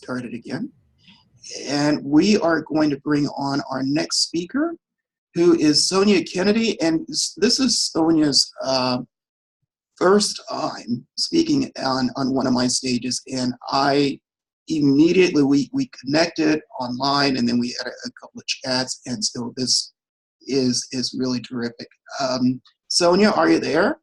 started again. And we are going to bring on our next speaker, who is Sonia Kennedy. And this is Sonia's first time speaking on one of my stages. And I immediately, we connected online, and then we had a couple of chats. And so this is really terrific. Sonia, are you there?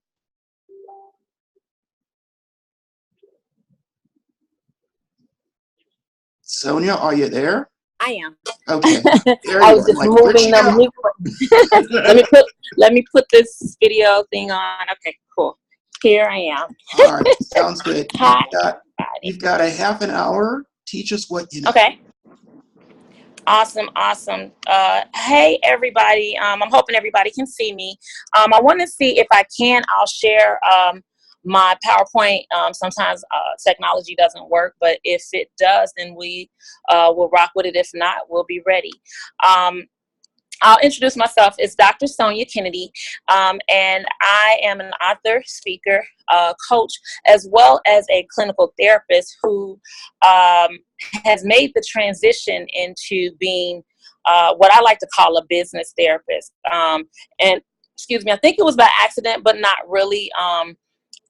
Sonia, are you there? I am. Okay. I was just moving them. Let me put this video thing on. Okay, cool. Here I am. All right, sounds good. Hi. You've got a half an hour. Teach us what you know. Okay. Awesome. Hey, everybody. I'm hoping everybody can see me. I want to see if I can. I'll share my PowerPoint. Sometimes technology doesn't work, but if it does, then we will rock with it. If not, we'll be ready. I'll introduce myself. It's Dr. Sonia Kennedy, and I am an author, speaker, coach, as well as a clinical therapist who has made the transition into being what I like to call a business therapist. And excuse me, I think it was by accident, but not really.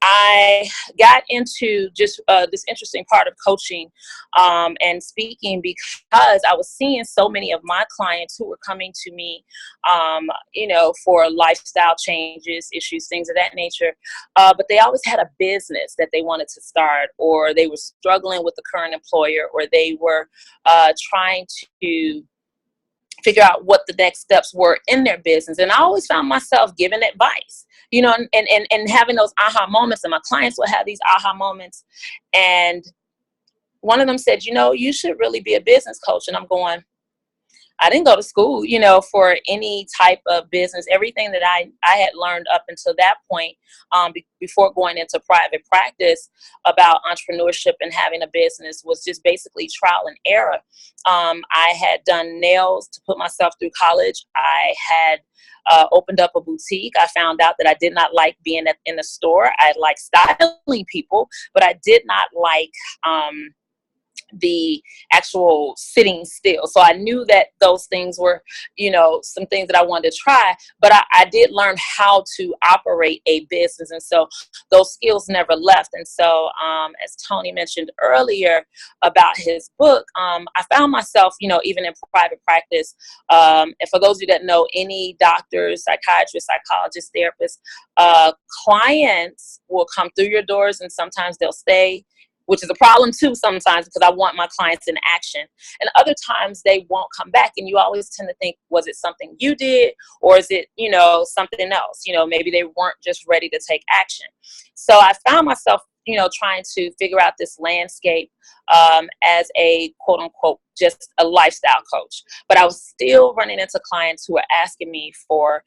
I got into just this interesting part of coaching and speaking because I was seeing so many of my clients who were coming to me, for lifestyle changes, issues, things of that nature. But they always had a business that they wanted to start, or they were struggling with the current employer, or they were trying to figure out what the next steps were in their business. And I always found myself giving advice, and having those aha moments. And my clients will have these aha moments. And one of them said, you should really be a business coach. And I'm going, I didn't go to school, for any type of business. Everything that I had learned up until that point, before going into private practice about entrepreneurship and having a business, was just basically trial and error. I had done nails to put myself through college. I had opened up a boutique. I found out that I did not like being in a store. I liked styling people, but I did not like the actual sitting still. So I knew that those things were, some things that I wanted to try, but I did learn how to operate a business. And so those skills never left. And so, as Tony mentioned earlier about his book, I found myself, even in private practice. And for those of you that know any doctors, psychiatrists, psychologists, therapists, clients will come through your doors and sometimes they'll stay, which is a problem too sometimes, because I want my clients in action. And other times they won't come back, and you always tend to think, was it something you did, or is it, something else? Maybe they weren't just ready to take action. So I found myself, trying to figure out this landscape as a quote unquote, just a lifestyle coach. But I was still running into clients who were asking me for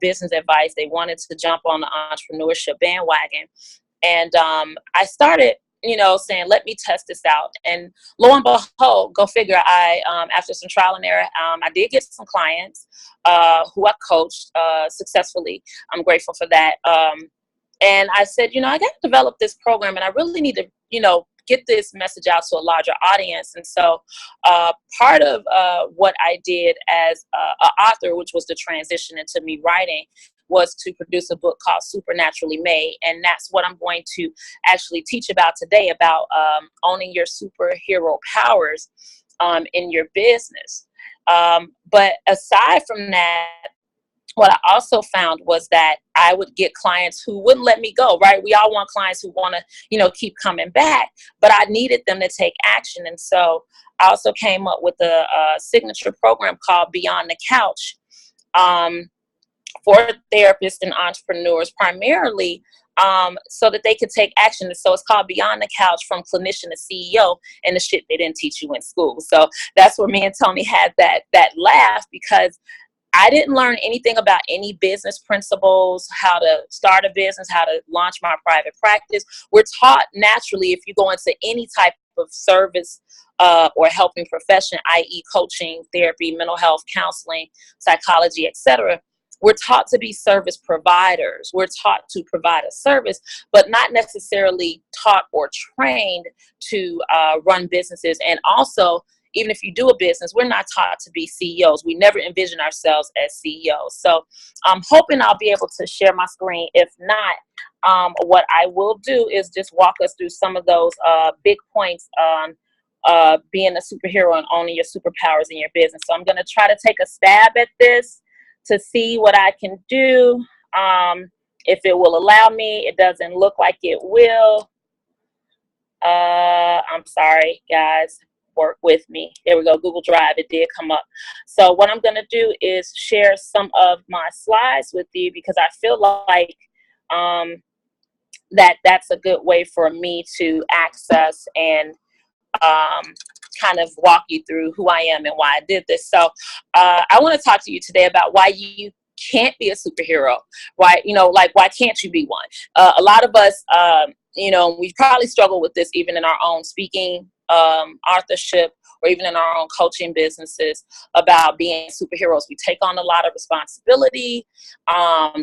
business advice. They wanted to jump on the entrepreneurship bandwagon. And I started saying, let me test this out. And lo and behold, go figure, I, after some trial and error, I did get some clients who I coached successfully. I'm grateful for that. And I said, I got to develop this program, and I really need to, get this message out to a larger audience. And so part of what I did as an author, which was the transition into me writing, was to produce a book called Supernaturally Made. And that's what I'm going to actually teach about today, about owning your superhero powers in your business. But aside from that, what I also found was that I would get clients who wouldn't let me go, right? We all want clients who want to, keep coming back, but I needed them to take action. And so I also came up with a signature program called Beyond the Couch, for therapists and entrepreneurs, primarily so that they could take action. So it's called Beyond the Couch, from clinician to CEO, and the shit they didn't teach you in school. So that's where me and Tony had that laugh, because I didn't learn anything about any business principles, how to start a business, how to launch my private practice. We're taught naturally, if you go into any type of service or helping profession, i.e. coaching, therapy, mental health, counseling, psychology, etc., we're taught to be service providers. We're taught to provide a service, but not necessarily taught or trained to run businesses. And also, even if you do a business, we're not taught to be CEOs. We never envision ourselves as CEOs. So I'm hoping I'll be able to share my screen. If not, what I will do is just walk us through some of those big points on being a superhero and owning your superpowers in your business. So I'm going to try to take a stab at this to see what I can do. If it will allow me. It doesn't look like it will. I'm sorry, guys. Work with me. There we go. Google Drive. It did come up. So what I'm going to do is share some of my slides with you, because I feel like that's a good way for me to access and kind of walk you through who I am and why I did this. So I want to talk to you today about why you can't be a superhero. Why, like, why can't you be one? A lot of us, we probably struggle with this even in our own speaking, authorship, or even in our own coaching businesses, about being superheroes. We take on a lot of responsibility.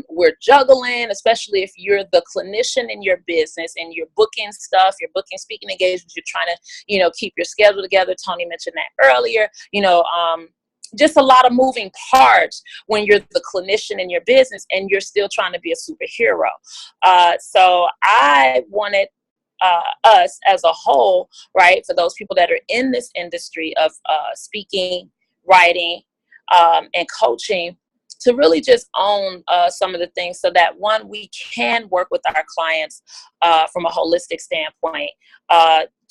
We're juggling, especially if you're the clinician in your business and you're booking stuff, you're booking speaking engagements, you're trying to, keep your schedule together. Tony mentioned that earlier, just a lot of moving parts when you're the clinician in your business and you're still trying to be a superhero. So I wanted us as a whole, right, for those people that are in this industry of speaking, writing, and coaching, to really just own some of the things, so that, one, we can work with our clients from a holistic standpoint.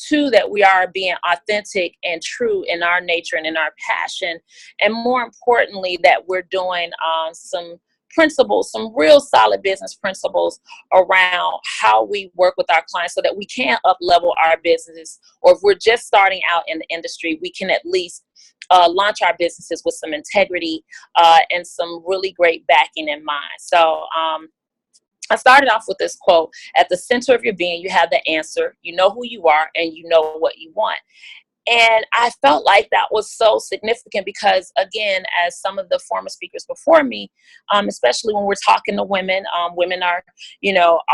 Two, that we are being authentic and true in our nature and in our passion. And more importantly, that we're doing some principles, some real solid business principles around how we work with our clients, so that we can up-level our business. Or if we're just starting out in the industry, we can at least launch our businesses with some integrity and some really great backing in mind. So I started off with this quote: at the center of your being, you have the answer. You know who you are, and you know what you want. And I felt like that was so significant because, again, as some of the former speakers before me, especially when we're talking to women, women are,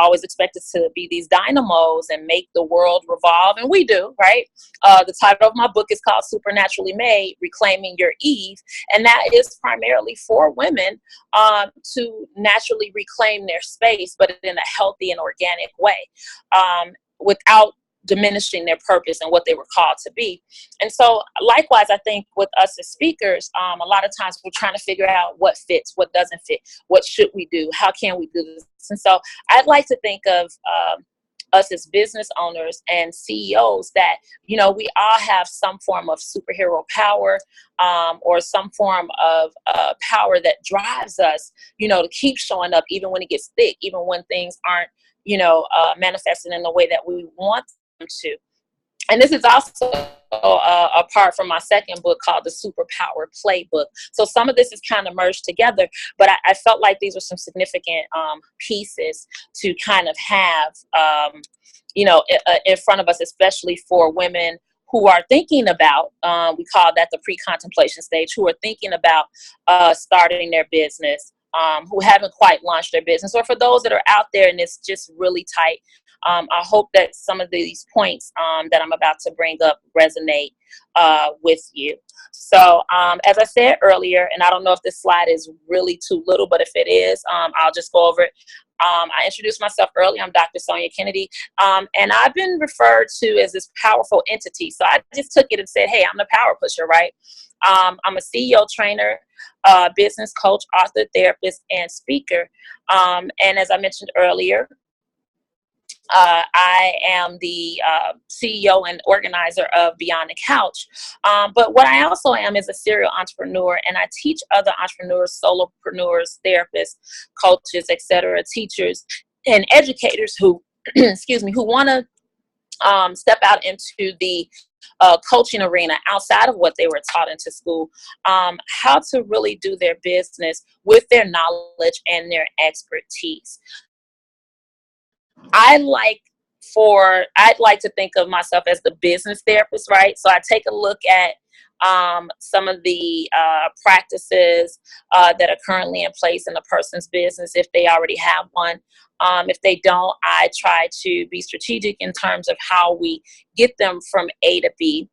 always expected to be these dynamos and make the world revolve. And we do, right? The title of my book is called Supernaturally Made, Reclaiming Your Eve. And that is primarily for women to naturally reclaim their space, but in a healthy and organic way, without diminishing their purpose and what they were called to be. And so likewise, I think with us as speakers, a lot of times we're trying to figure out what fits, what doesn't fit, what should we do, how can we do this. And so I'd like to think of us as business owners and CEOs that, we all have some form of superhero power, or some form of power that drives us, to keep showing up even when it gets thick, even when things aren't, manifesting in the way that we want to. And this is also apart from my second book called The Superpower Playbook. So some of this is kind of merged together, but I felt like these were some significant pieces to kind of have, in front of us, especially for women who are thinking about, we call that the pre-contemplation stage, who are thinking about starting their business, who haven't quite launched their business, or for those that are out there and it's just really tight. I hope that some of these points that I'm about to bring up resonate with you. So as I said earlier, and I don't know if this slide is really too little, but if it is, I'll just go over it. I introduced myself earlier. I'm Dr. Sonia Kennedy, and I've been referred to as this powerful entity. So I just took it and said, hey, I'm the power pusher, right? I'm a CEO trainer, business coach, author, therapist, and speaker. And as I mentioned earlier, I am the CEO and organizer of Beyond the Couch. But what I also am is a serial entrepreneur, and I teach other entrepreneurs, solopreneurs, therapists, coaches, etc., teachers, and educators who, excuse me, who want to step out into the coaching arena outside of what they were taught into school, how to really do their business with their knowledge and their expertise. I'd like to think of myself as the business therapist, right? So I take a look at some of the practices that are currently in place in a person's business if they already have one. If they don't, I try to be strategic in terms of how we get them from A to B.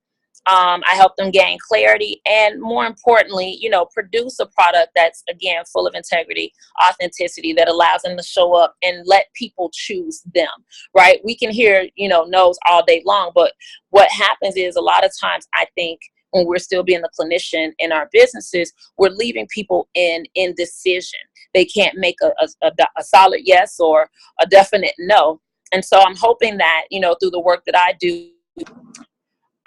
I help them gain clarity and, more importantly, produce a product that's, again, full of integrity, authenticity, that allows them to show up and let people choose them, right? We can hear, no's all day long, but what happens is a lot of times, I think, when we're still being the clinician in our businesses, we're leaving people in indecision. They can't make a solid yes or a definite no. And so I'm hoping that, through the work that I do,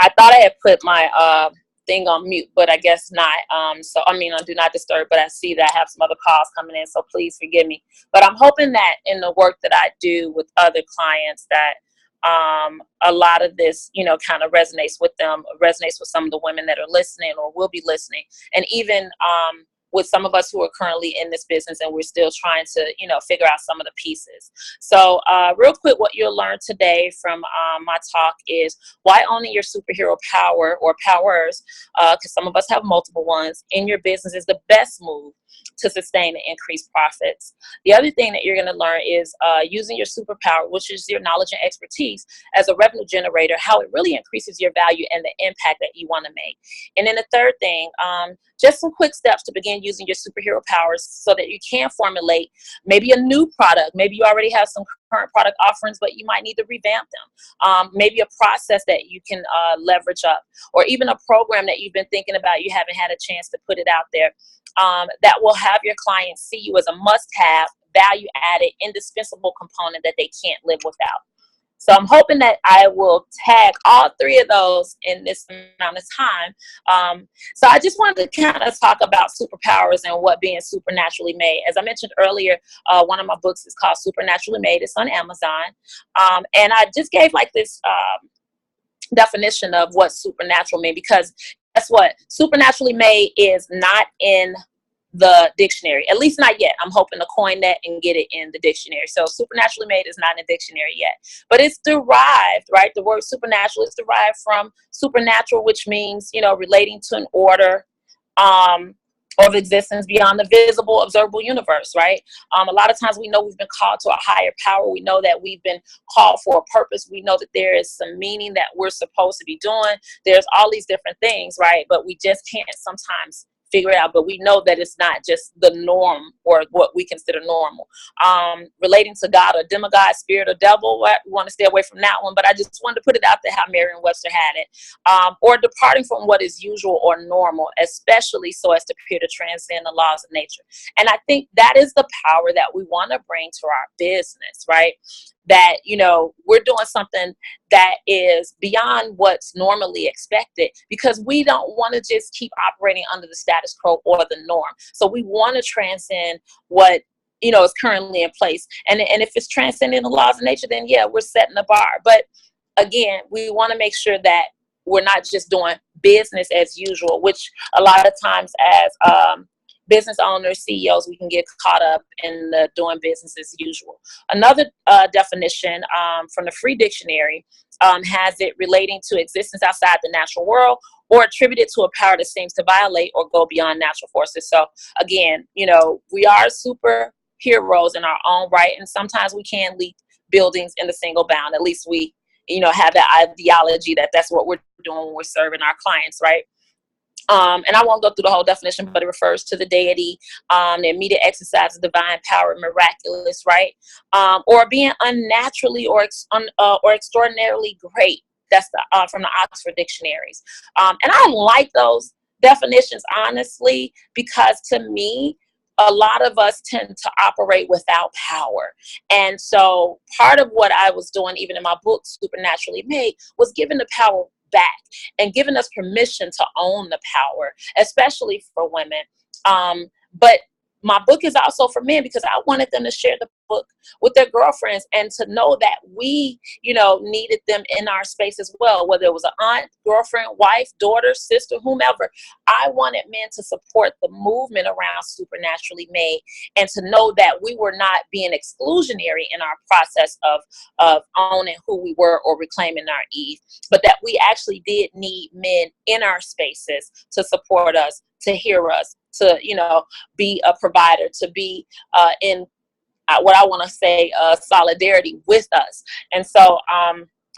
I thought I had put my thing on mute, but I guess not. So, on do not disturb, but I see that I have some other calls coming in, so please forgive me. But I'm hoping that in the work that I do with other clients that a lot of this, kind of resonates with them, resonates with some of the women that are listening or will be listening. And even with some of us who are currently in this business and we're still trying to, figure out some of the pieces. So real quick, what you'll learn today from my talk is why owning your superhero power or powers, because some of us have multiple ones, in your business is the best move to sustain and increase profits. The other thing that you're going to learn is using your superpower, which is your knowledge and expertise, as a revenue generator, how it really increases your value and the impact that you want to make. And then the third thing, just some quick steps to begin using your superhero powers so that you can formulate maybe a new product. Maybe you already have some current product offerings, but you might need to revamp them. Maybe a process that you can leverage up, or even a program that you've been thinking about, you haven't had a chance to put it out there, that will have your clients see you as a must-have, value-added, indispensable component that they can't live without. So I'm hoping that I will tag all three of those in this amount of time. So I just wanted to kind of talk about superpowers and what being supernaturally made. As I mentioned earlier, one of my books is called Supernaturally Made. It's on Amazon. And I just gave like this definition of what supernatural means, because guess what? Supernaturally made is not in the dictionary, at least not yet. I'm hoping to coin that and get it in the dictionary. So supernaturally made is not in the dictionary yet, but it's derived, right? The word supernatural is derived from supernatural, which means, relating to an order of existence beyond the visible, observable universe, right? A lot of times we know we've been called to a higher power. We know that we've been called for a purpose. We know that there is some meaning that we're supposed to be doing. There's all these different things, right? But we just can't sometimes figure it out. But we know that it's not just the norm or what we consider normal. Relating to God or demigod, spirit or devil, we want to stay away from that one. But I just wanted to put it out there how Merriam-Webster had it. Or departing from what is usual or normal, especially so as to appear to transcend the laws of nature. And I think that is the power that we want to bring to our business, right? That, we're doing something that is beyond what's normally expected, because we don't want to just keep operating under the status quo or the norm. So we want to transcend what, is currently in place. And if it's transcending the laws of nature, then yeah, we're setting the bar. But again, we want to make sure that we're not just doing business as usual, which a lot of times as business owners, CEOs, we can get caught up in the doing business as usual. Another definition from the Free Dictionary has it relating to existence outside the natural world, or attributed to a power that seems to violate or go beyond natural forces. So again, we are superheroes in our own right, and sometimes we can leap buildings in the single bound. At least we, have that ideology that that's what we're doing when we're serving our clients, right? And I won't go through the whole definition, but it refers to the deity, the immediate exercise of divine power, miraculous, right? Or being unnaturally or extraordinarily great. That's from the Oxford dictionaries. And I like those definitions, honestly, because to me, a lot of us tend to operate without power. And so part of what I was doing, even in my book, Supernaturally Made, was giving the power back and giving us permission to own the power, especially for women. But my book is also for men because I wanted them to share the book with their girlfriends and to know that we, needed them in our space as well, whether it was an aunt, girlfriend, wife, daughter, sister, whomever. I wanted men to support the movement around Supernaturally Made and to know that we were not being exclusionary in our process of owning who we were or reclaiming our Eve, but that we actually did need men in our spaces to support us, to hear us, to, be a provider, to be in what I want to say, solidarity with us. And so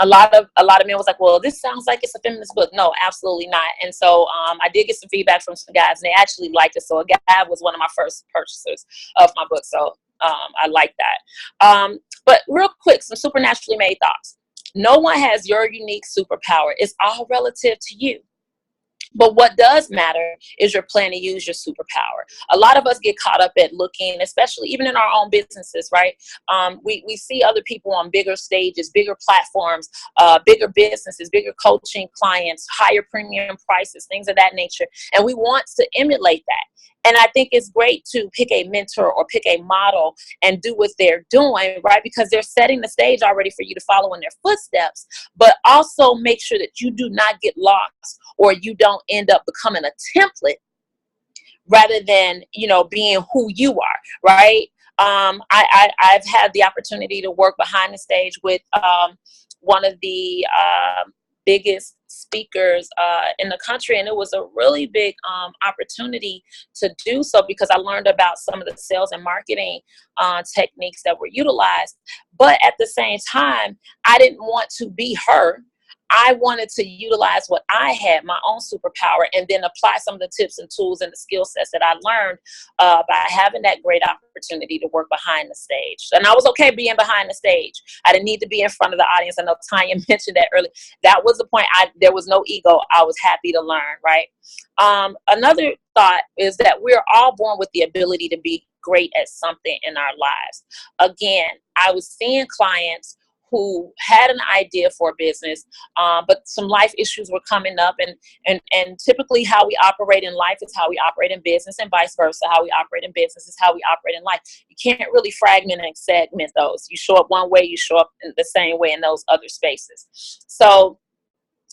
a lot of men was like, well, this sounds like it's a feminist book. No, absolutely not. And so I did get some feedback from some guys, and they actually liked it. So a guy was one of my first purchasers of my book. So I like that. But real quick, some Supernaturally Made thoughts. No one has your unique superpower. It's all relative to you. But what does matter is your plan to use your superpower. A lot of us get caught up at looking, especially even in our own businesses, right? We see other people on bigger stages, bigger platforms, bigger businesses, bigger coaching clients, higher premium prices, things of that nature. And we want to emulate that. And I think it's great to pick a mentor or pick a model and do what they're doing, right? Because they're setting the stage already for you to follow in their footsteps, but also make sure that you do not get lost or you don't end up becoming a template rather than, being who you are, right? I've had the opportunity to work behind the stage with one of the biggest speakers in the country, and it was a really big opportunity to do so because I learned about some of the sales and marketing techniques that were utilized. But at the same time, I didn't want to be her. I wanted to utilize what I had, my own superpower, and then apply some of the tips and tools and the skill sets that I learned by having that great opportunity to work behind the stage. And I was okay being behind the stage. I didn't need to be in front of the audience. I know Tanya mentioned that earlier. That was the point. There was no ego. I was happy to learn, right? Another thought is that we're all born with the ability to be great at something in our lives. Again, I was seeing clients who had an idea for a business, but some life issues were coming up, and typically how we operate in life is how we operate in business, and vice versa. How we operate in business is how we operate in life. You can't really fragment and segment those. You show up one way, you show up in the same way in those other spaces. So,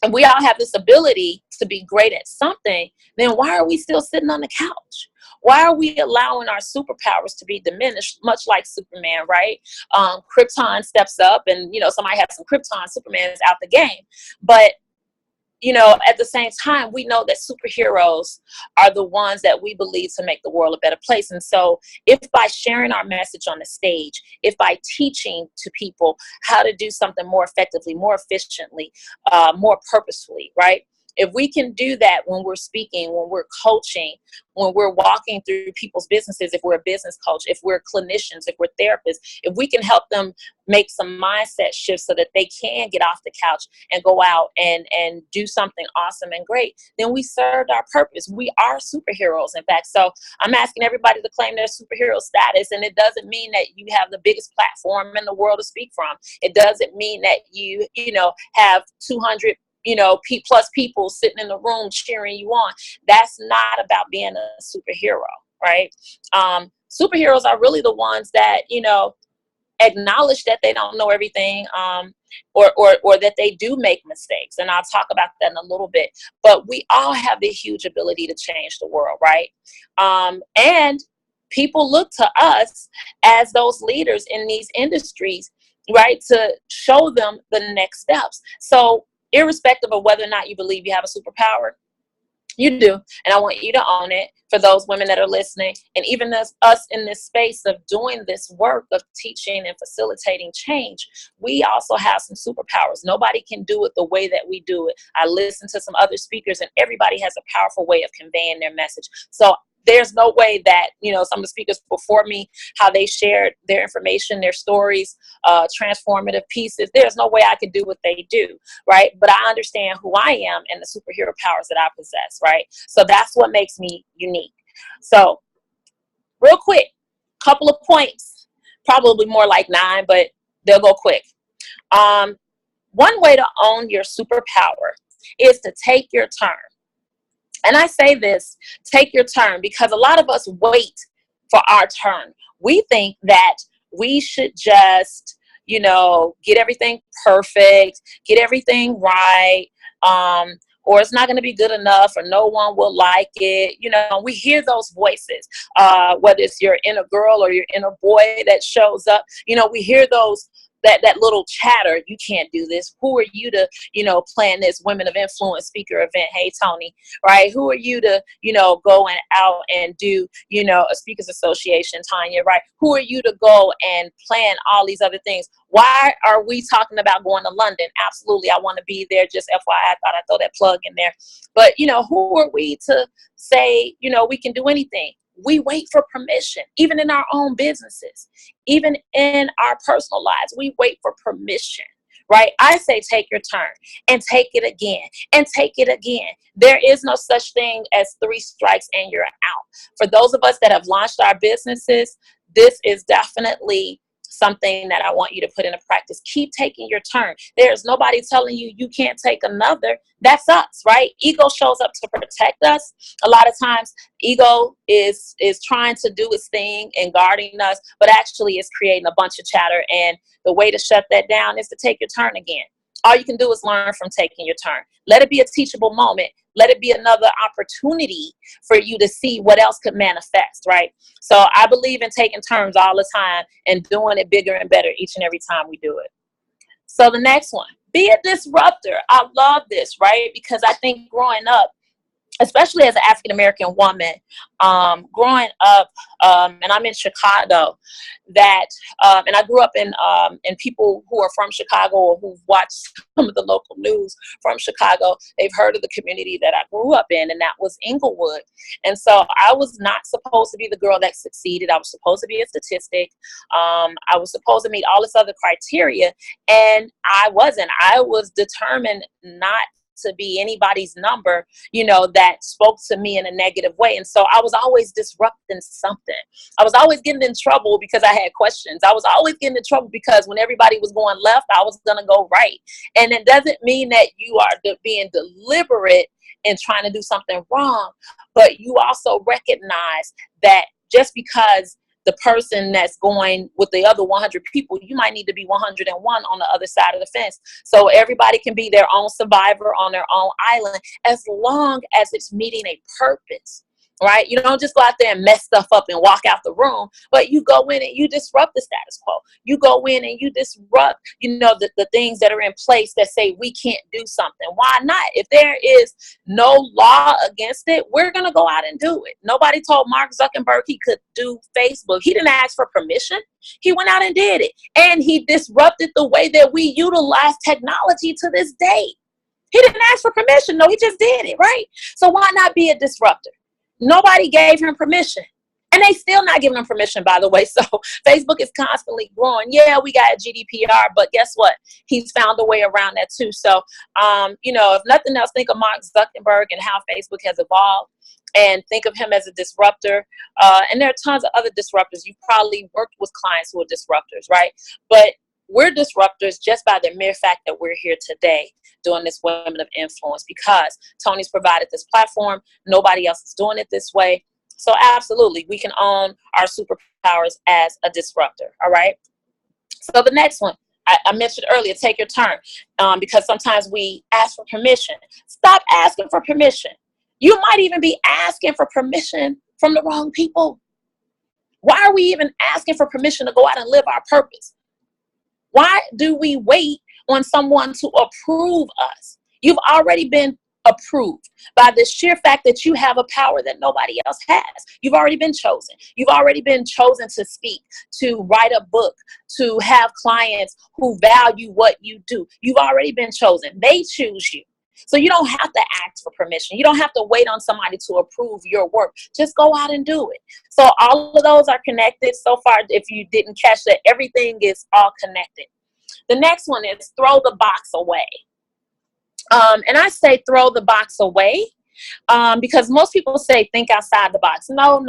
and we all have this ability to be great at something, then why are we still sitting on the couch? Why are we allowing our superpowers to be diminished, much like Superman, right? Krypton steps up and, somebody has some Krypton, Superman's out the game. But, at the same time, we know that superheroes are the ones that we believe to make the world a better place. And so if by sharing our message on the stage, if by teaching to people how to do something more effectively, more efficiently, more purposefully, right? If we can do that when we're speaking, when we're coaching, when we're walking through people's businesses, if we're a business coach, if we're clinicians, if we're therapists, if we can help them make some mindset shifts so that they can get off the couch and go out and do something awesome and great, then we served our purpose. We are superheroes, in fact. So I'm asking everybody to claim their superhero status. And it doesn't mean that you have the biggest platform in the world to speak from. It doesn't mean that you have 200 plus people sitting in the room cheering you on. That's not about being a superhero, right? Superheroes are really the ones that, acknowledge that they don't know everything, or that they do make mistakes. And I'll talk about that in a little bit. But we all have the huge ability to change the world, right? And people look to us as those leaders in these industries, right, to show them the next steps. So irrespective of whether or not you believe you have a superpower, you do. And I want you to own it for those women that are listening. And even us in this space of doing this work of teaching and facilitating change, we also have some superpowers. Nobody can do it the way that we do it. I listen to some other speakers and everybody has a powerful way of conveying their message. So there's no way that, some of the speakers before me, how they shared their information, their stories, transformative pieces, there's no way I could do what they do, right? But I understand who I am and the superhero powers that I possess, right? So that's what makes me unique. So real quick, couple of points, probably more like 9, but they'll go quick. One way to own your superpower is to take your turn. And I say this, take your turn, because a lot of us wait for our turn. We think that we should just, get everything perfect, get everything right, or it's not going to be good enough, or no one will like it. We hear those voices, whether it's your inner girl or your inner boy that shows up. We hear that little chatter. You can't do this. Who are you to, plan this Women of Influence speaker event? Hey, Tony, right? Who are you to, go out and do, a speakers association, Tanya, right? Who are you to go and plan all these other things? Why are we talking about going to London? Absolutely. I want to be there. Just FYI, I thought I'd throw that plug in there. But, who are we to say, we can do anything? We wait for permission, even in our own businesses, even in our personal lives. We wait for permission, right? I say take your turn and take it again and take it again. There is no such thing as 3 strikes and you're out. For those of us that have launched our businesses, this is definitely something that I want you to put into practice. Keep taking your turn. There's nobody telling you you can't take another. That's us, right? Ego shows up to protect us. A lot of times ego is trying to do its thing and guarding us, but actually it's creating a bunch of chatter. And the way to shut that down is to take your turn again. All you can do is learn from taking your turn. Let it be a teachable moment. Let it be another opportunity for you to see what else could manifest, right? So I believe in taking turns all the time and doing it bigger and better each and every time we do it. So the next one, be a disruptor. I love this, right? Because I think growing up, especially as an African-American woman, growing up, and I'm in Chicago, and I grew up in people who are from Chicago or who've watched some of the local news from Chicago, they've heard of the community that I grew up in, and that was Inglewood. And so I was not supposed to be the girl that succeeded. I was supposed to be a statistic. I was supposed to meet all this other criteria, and I wasn't. I was determined not to be anybody's number, that spoke to me in a negative way. And so I was always disrupting something. I was always getting in trouble because I had questions. I was always getting in trouble because when everybody was going left, I was going to go right. And it doesn't mean that you are being deliberate in trying to do something wrong, but you also recognize that just because the person that's going with the other 100 people, you might need to be 101 on the other side of the fence. So everybody can be their own survivor on their own island, as long as it's meeting a purpose, right? You don't just go out there and mess stuff up and walk out the room, but you go in and you disrupt the status quo. You go in and you disrupt, the things that are in place that say we can't do something. Why not? If there is no law against it, we're going to go out and do it. Nobody told Mark Zuckerberg he could do Facebook. He didn't ask for permission. He went out and did it. And he disrupted the way that we utilize technology to this day. He didn't ask for permission. No, he just did it, right? So why not be a disruptor? Nobody gave him permission. And they still not giving him permission, by the way. So Facebook is constantly growing. Yeah, we got a GDPR, but guess what? He's found a way around that too. So, if nothing else, think of Mark Zuckerberg and how Facebook has evolved, and think of him as a disruptor. And there are tons of other disruptors. You've probably worked with clients who are disruptors, right? But we're disruptors just by the mere fact that we're here today doing this Women of Influence, because Tony's provided this platform. Nobody else is doing it this way. So absolutely, we can own our superpowers as a disruptor. All right. So the next one, I mentioned earlier, take your turn, because sometimes we ask for permission. Stop asking for permission. You might even be asking for permission from the wrong people. Why are we even asking for permission to go out and live our purpose? Why do we wait on someone to approve us? You've already been approved by the sheer fact that you have a power that nobody else has. You've already been chosen. You've already been chosen to speak, to write a book, to have clients who value what you do. You've already been chosen. They choose you. So you don't have to ask for permission. You don't have to wait on somebody to approve your work. Just go out and do it. So all of those are connected. So far, if you didn't catch that, everything is all connected. The next one is throw the box away. And I say throw the box away because most people say think outside the box. No.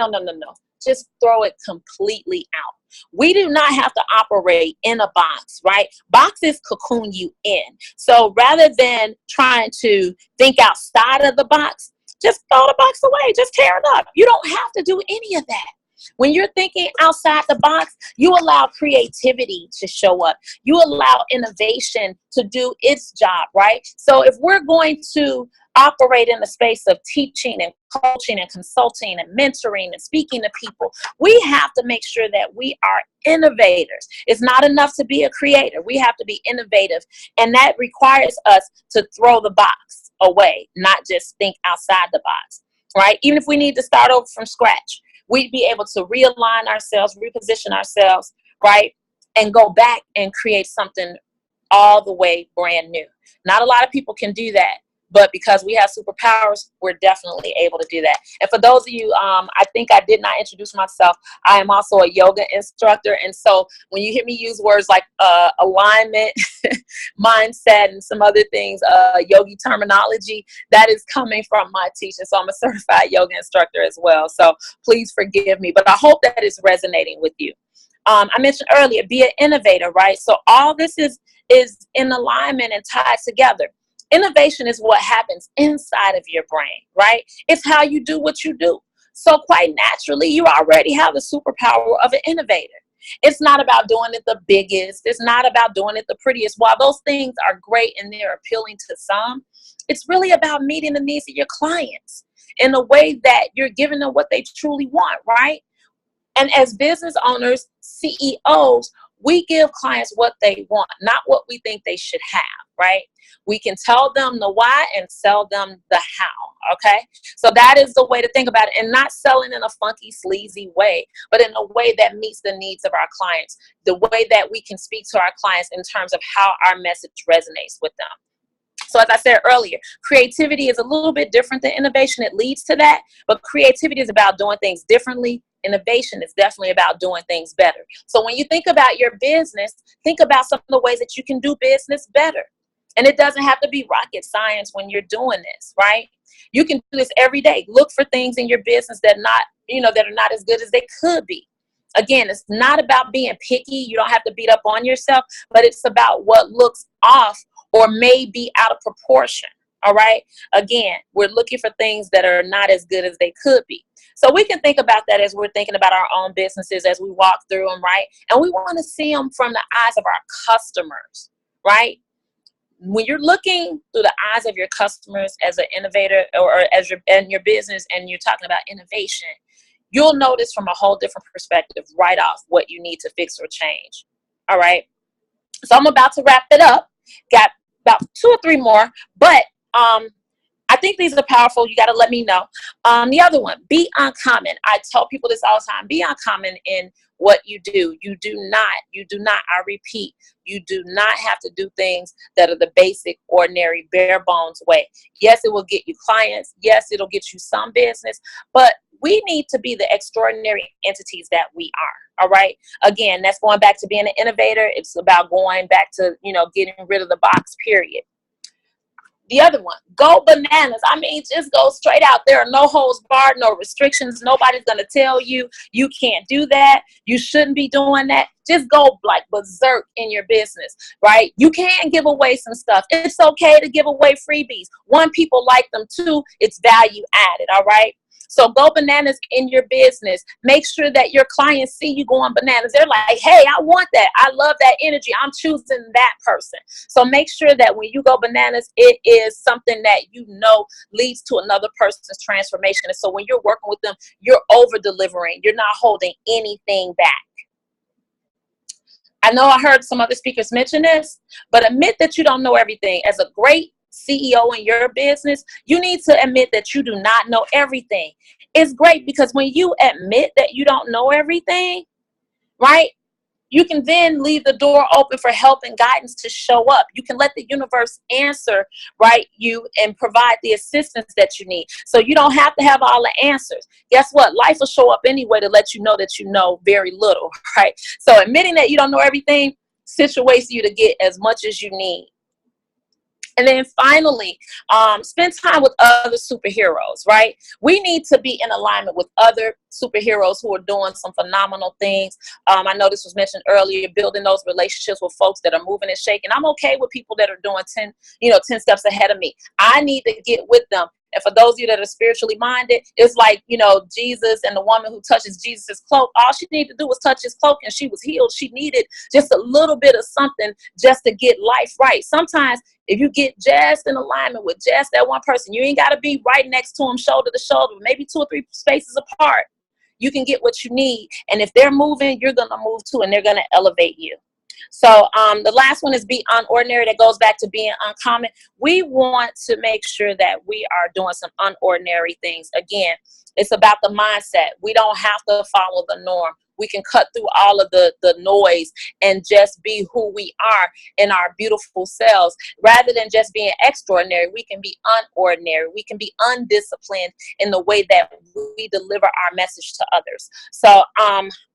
Just throw it completely out. We do not have to operate in a box, right? Boxes cocoon you in. So rather than trying to think outside of the box, just throw the box away. Just tear it up. You don't have to do any of that. When you're thinking outside the box, you allow creativity to show up. You allow innovation to do its job, right? So if we're going to operate in the space of teaching and coaching and consulting and mentoring and speaking to people, we have to make sure that we are innovators. It's not enough to be a creator. We have to be innovative. And that requires us to throw the box away, not just think outside the box, right? Even if we need to start over from scratch, we'd be able to realign ourselves, reposition ourselves, right? And go back and create something all the way brand new. Not a lot of people can do that. But because we have superpowers, we're definitely able to do that. And for those of you, I think I did not introduce myself. I am also a yoga instructor. And so when you hear me use words like alignment, mindset, and some other things, yogi terminology, that is coming from my teaching. So I'm a certified yoga instructor as well. So please forgive me. But I hope that is resonating with you. I mentioned earlier, be an innovator, right? So all this is in alignment and tied together. Innovation is what happens inside of your brain, right? It's how you do what you do. So quite naturally, you already have the superpower of an innovator. It's not about doing it the biggest. It's not about doing it the prettiest. While those things are great and they're appealing to some, it's really about meeting the needs of your clients in a way that you're giving them what they truly want, right? And as business owners, CEOs, we give clients what they want, not what we think they should have, right? We can tell them the why and sell them the how, okay? So that is the way to think about it, and not selling in a funky, sleazy way, but in a way that meets the needs of our clients, the way that we can speak to our clients in terms of how our message resonates with them. So as I said earlier, creativity is a little bit different than innovation. It leads to that, but creativity is about doing things differently. Innovation is definitely about doing things better. So when you think about your business, think about some of the ways that you can do business better. And it doesn't have to be rocket science when you're doing this, right? You can do this every day. Look for things in your business that are not as good as they could be. Again, it's not about being picky. You don't have to beat up on yourself, but it's about what looks off or may be out of proportion. All right. Again, we're looking for things that are not as good as they could be. So we can think about that as we're thinking about our own businesses as we walk through them, right? And we want to see them from the eyes of our customers, right? When you're looking through the eyes of your customers as an innovator or as in your business and you're talking about innovation, you'll notice from a whole different perspective right off what you need to fix or change. All right. So I'm about to wrap it up. Got about 2 or 3 more, but I think these are powerful. You got to let me know. The other one, be uncommon. I tell people this all the time. Be uncommon in what you do. You do not, I repeat, you do not have to do things that are the basic, ordinary, bare bones way. Yes, it will get you clients. Yes, it'll get you some business, but we need to be the extraordinary entities that we are. All right. Again, that's going back to being an innovator. It's about going back to, getting rid of the box, period. The other one, go bananas. I mean, just go straight out. There are no holds barred, no restrictions. Nobody's going to tell you you can't do that. You shouldn't be doing that. Just go like berserk in your business, right? You can give away some stuff. It's okay to give away freebies. One, people like them. 2, it's value added, all right? So go bananas in your business. Make sure that your clients see you going bananas. They're like, hey, I want that. I love that energy. I'm choosing that person. So make sure that when you go bananas, it is something that leads to another person's transformation. And so when you're working with them, you're over delivering. You're not holding anything back. I know I heard some other speakers mention this, but admit that you don't know everything. As a great CEO in your business, you need to admit that you do not know everything. It's great because when you admit that you don't know everything, right, you can then leave the door open for help and guidance to show up. You can let the universe answer, right, you and provide the assistance that you need. So you don't have to have all the answers. Guess what? Life will show up anyway to let you know that you know very little, right? So admitting that you don't know everything situates you to get as much as you need. And then finally, spend time with other superheroes, right? We need to be in alignment with other superheroes who are doing some phenomenal things. I know this was mentioned earlier, building those relationships with folks that are moving and shaking. I'm okay with people that are doing 10 steps ahead of me. I need to get with them And for those of you that are spiritually minded, it's like, Jesus and the woman who touches Jesus's cloak, all she needed to do was touch his cloak and she was healed. She needed just a little bit of something just to get life right. Sometimes if you get just in alignment with just that one person, you ain't got to be right next to them, shoulder to shoulder, maybe 2 or 3 spaces apart. You can get what you need. And if they're moving, you're going to move too, and they're going to elevate you. So the last one is be unordinary. That goes back to being uncommon. We want to make sure that we are doing some unordinary things. Again, it's about the mindset. We don't have to follow the norm. We can cut through all of the noise and just be who we are in our beautiful selves. Rather than just being extraordinary, we can be unordinary. We can be undisciplined in the way that we deliver our message to others. So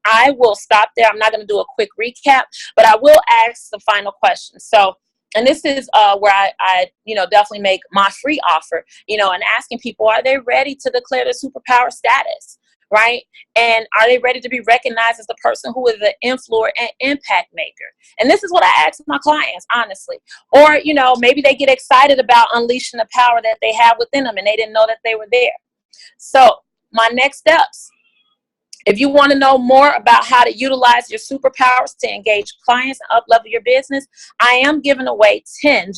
I will stop there. I'm not going to do a quick recap, but I will ask the final question. So, and this is where I definitely make my free offer, and asking people, are they ready to declare their superpower status? Right? And are they ready to be recognized as the person who is an influencer and impact maker? And this is what I ask my clients, honestly. Or, maybe they get excited about unleashing the power that they have within them and they didn't know that they were there. So my next steps, if you want to know more about how to utilize your superpowers to engage clients and up-level your business, I am giving away 10,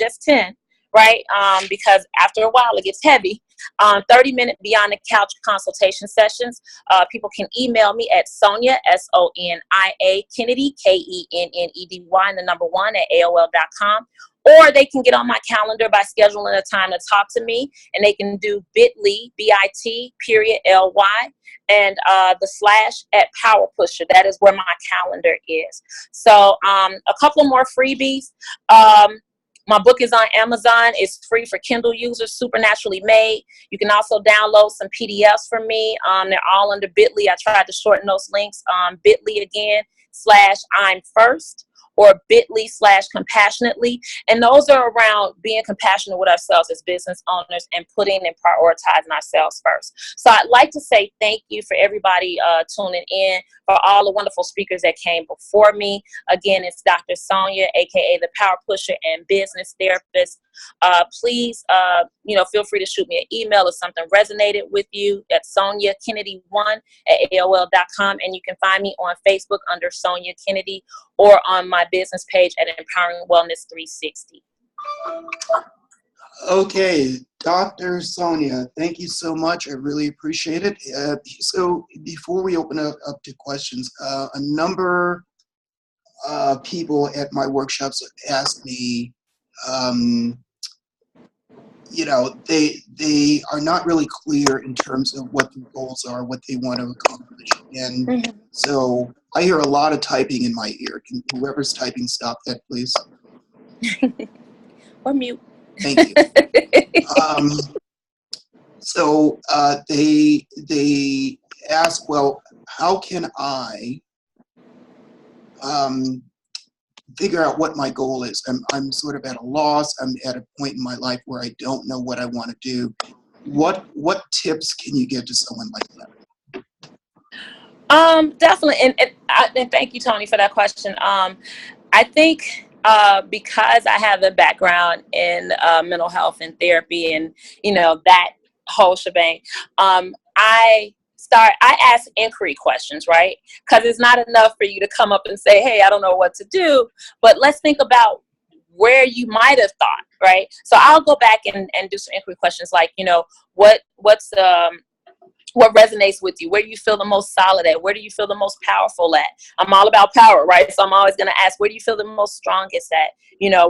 right? Because after a while it gets heavy. 30-minute Beyond the Couch consultation sessions. People can email me at Sonia, SONIA Kennedy, KENNEDY, and the number 1 at AOL.com. Or they can get on my calendar by scheduling a time to talk to me, and they can do bit.ly, bit.ly, and the / at Power Pusher. That is where my calendar is. So a couple more freebies. My book is on Amazon. It's free for Kindle users, Supernaturally Made. You can also download some PDFs from me. They're all under bit.ly. I tried to shorten those links. Bit.ly again, / I'm first, or bit.ly / compassionately. And those are around being compassionate with ourselves as business owners and putting and prioritizing ourselves first. So I'd like to say thank you for everybody tuning in, for all the wonderful speakers that came before me. Again, it's Dr. Sonia, aka the Power Pusher and Business Therapist. Please, feel free to shoot me an email if something resonated with you at SoniaKennedy1 at AOL.com. And you can find me on Facebook under Sonia Kennedy, or on my business page at Empowering Wellness 360. Okay, Dr. Sonia, thank you so much. I really appreciate it. So before we open up to questions, a number of people at my workshops asked me, they are not really clear in terms of what their goals are, what they want to accomplish. And so I hear a lot of typing in my ear. Can whoever's typing stop that, please? Or mute. Thank you. So they ask, well, how can I figure out what my goal is? I'm sort of at a loss. I'm at a point in my life where I don't know what I want to do. What tips can you give to someone like that? Definitely. And thank you, Tony, for that question. I think because I have a background in mental health and therapy and, that whole shebang, I ask inquiry questions, right? Because it's not enough for you to come up and say, hey, I don't know what to do, but let's think about where you might have thought, right? So I'll go back and do some inquiry questions like, what resonates with you? Where do you feel the most solid at? Where do you feel the most powerful at? I'm all about power, right? So I'm always going to ask, where do you feel the most strongest at?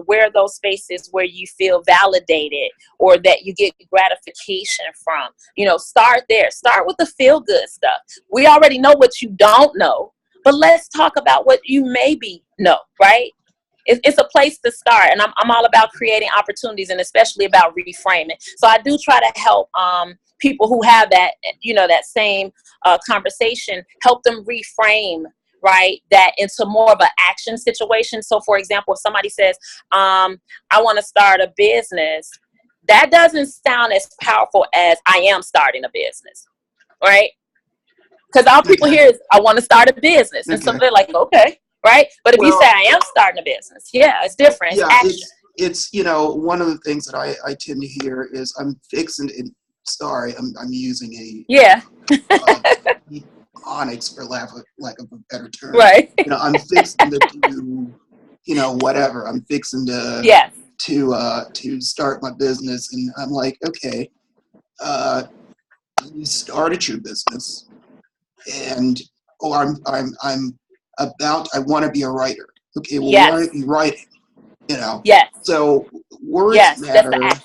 Where are those spaces where you feel validated or that you get gratification from? Start there. Start with the feel good stuff. We already know what you don't know, but let's talk about what you maybe know, right? It's a place to start, and I'm all about creating opportunities and especially about reframing. So I do try to help people who have that, that same conversation, help them reframe, right, that into more of an action situation. So for example, if somebody says, I want to start a business, that doesn't sound as powerful as I am starting a business, right? Because all people hear is, I want to start a business. And so they're like, okay. Right? But if you say I am starting a business, it's different. Yeah, it's action. It's one of the things that I tend to hear is I'm fixing it. sorry, I'm using a Yeah. uh, onyx for lack of a better term. Right. I'm fixing to do, whatever. I'm fixing Yes. to start my business, and I'm like, okay, uh, you started your business, and I want to be a writer. Okay, well, why Yes. aren't you writing? Yes. So words Yes. That's the matter,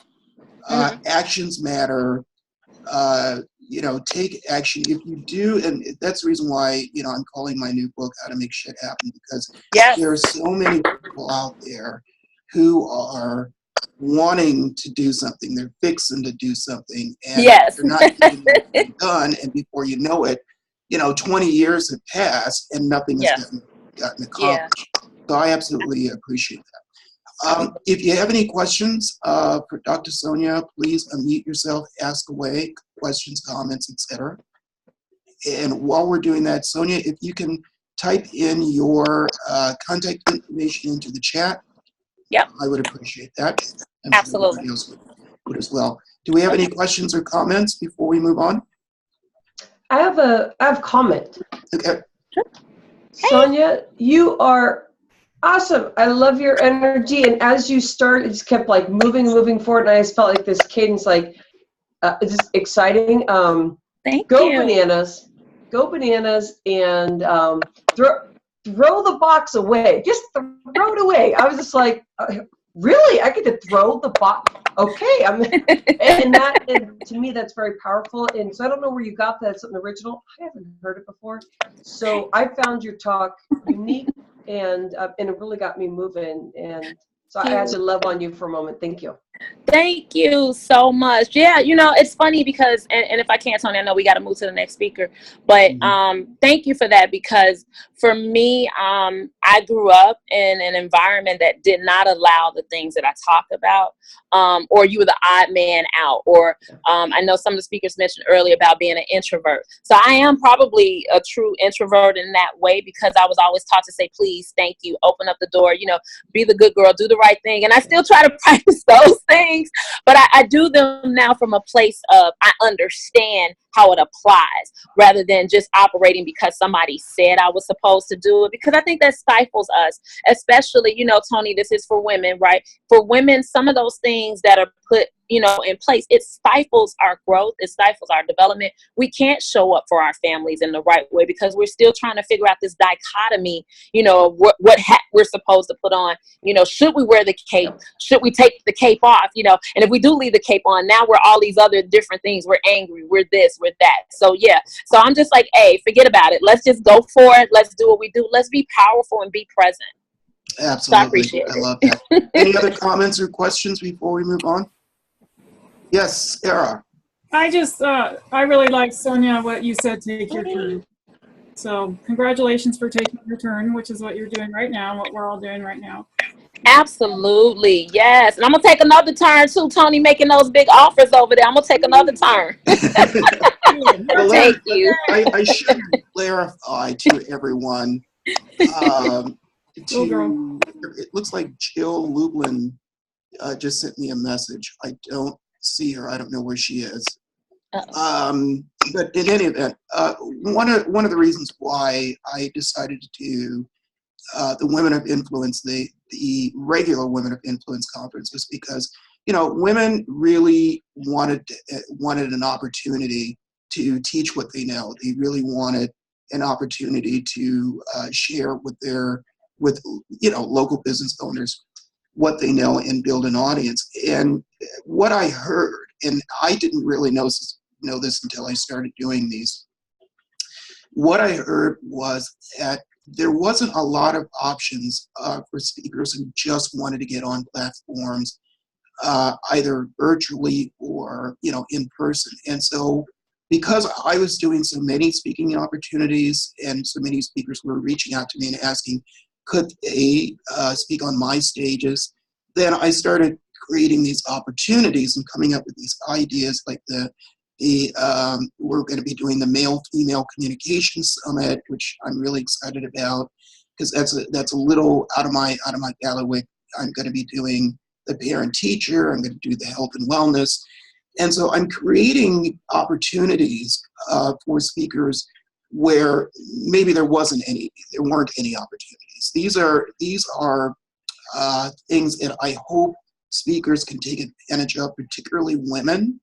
act. actions matter. Take action if you do, and that's the reason why I'm calling my new book "How to Make Shit Happen," because Yes. there are so many people out there who are wanting to do something, they're fixing to do something, and Yes. they're not getting anything done, and before you know it, 20 years have passed and nothing has Yes. gotten Yeah. accomplished. So I absolutely appreciate that. If you have any questions for Dr. Sonia, please unmute yourself, ask away, questions, comments, etc. And while we're doing that, Sonia, if you can type in your contact information into the chat, Yep. I would appreciate that. I'm sure Absolutely. everybody else would as well. Do we have any questions or comments before we move on? I have a comment. Okay. Sonia, you are awesome. I love your energy. And as you started, it just kept like moving forward. And I just felt like this cadence, like, it's just exciting. Thank Go you. bananas. Go bananas and throw the box away. Just throw it away. I was just like, really? I get to throw the box? Okay. And to me, that's very powerful. And so I don't know where you got that. It's something original. I haven't heard it before. So I found your talk unique and it really got me moving. And so I had to love on you for a moment. Thank you. Thank you so much. Yeah, it's funny because, and if I can't, Tony, I know we got to move to the next speaker, but thank you for that, because for me, I grew up in an environment that did not allow the things that I talk about, or you were the odd man out, or I know some of the speakers mentioned earlier about being an introvert. So I am probably a true introvert in that way, because I was always taught to say, please, thank you, open up the door, be the good girl, do the right thing. And I still try to practice those things, but I do them now from a place of I understand how it applies, rather than just operating because somebody said I was supposed to do it, because I think that stifles us, especially, Tony, this is for women, right? For women, some of those things that are put, in place, it stifles our growth, it stifles our development. We can't show up for our families in the right way because we're still trying to figure out this dichotomy, what hat we're supposed to put on. Should we wear the cape? Should we take the cape off? And if we do leave the cape on, now we're all these other different things. We're angry, we're this, we're that. So yeah, so I'm just like, hey, forget about it. Let's just go for it. Let's do what we do. Let's be powerful and be present. Absolutely. So I appreciate it. I love that. Any other comments or questions before we move on? Yes, Sarah. I really like, Sonia, what you said, take your turn. So congratulations for taking your turn, which is what you're doing right now, what we're all doing right now. Absolutely, yes. And I'm going to take another turn too, Tony, making those big offers over there. I'm going to take another turn. Well, Thank you. I should clarify to everyone, it looks like Jill Lublin just sent me a message. I don't see her. I don't know where she is. But in any event, one of the reasons why I decided to do the Women of Influence, the regular Women of Influence conference, was because women really wanted an opportunity to teach what they know. They really wanted an opportunity to share with local business owners what they know and build an audience. And what I heard, and I didn't really know this until I started doing these, what I heard was that there wasn't a lot of options for speakers who just wanted to get on platforms, either virtually or in person. And so because I was doing so many speaking opportunities and so many speakers were reaching out to me and asking, could they speak on my stages, then I started creating these opportunities and coming up with these ideas, like we're going to be doing the male-female communication summit, which I'm really excited about, because that's a little out of my bailiwick. I'm going to be doing the parent teacher. I'm going to do the health and wellness, And so I'm creating opportunities for speakers where maybe there weren't any opportunities. These are things that I hope speakers can take advantage of, particularly women,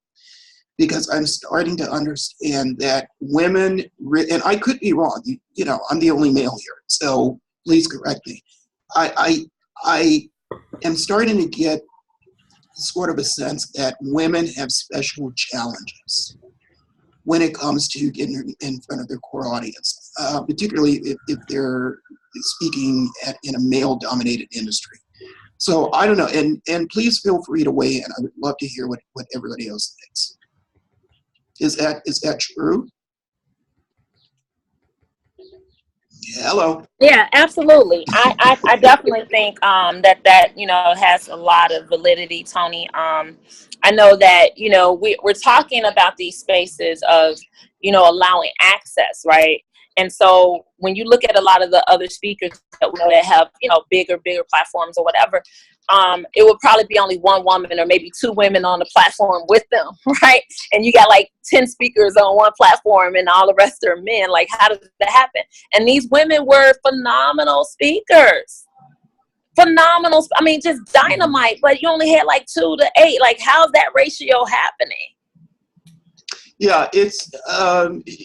because I'm starting to understand that women, and I could be wrong, you know, I'm the only male here, so please correct me. I am starting to get sort of a sense that women have special challenges when it comes to getting in front of their core audience, particularly if they're speaking in a male-dominated industry. So I don't know, and please feel free to weigh in. I would love to hear what everybody else thinks. Is that true? Hello. Yeah, absolutely. I definitely think that you know has a lot of validity, Tony. I know that you know we're talking about these spaces of you know allowing access, right? And so when you look at a lot of the other speakers that we know that have you know bigger platforms or whatever, it would probably be only one woman or maybe two women on the platform with them, right? And you got like 10 speakers on one platform and all the rest are men. Like, how does that happen? And these women were phenomenal speakers. Phenomenal. I mean, just dynamite, but you only had like 2 to 8. Like, how's that ratio happening? Yeah, it's,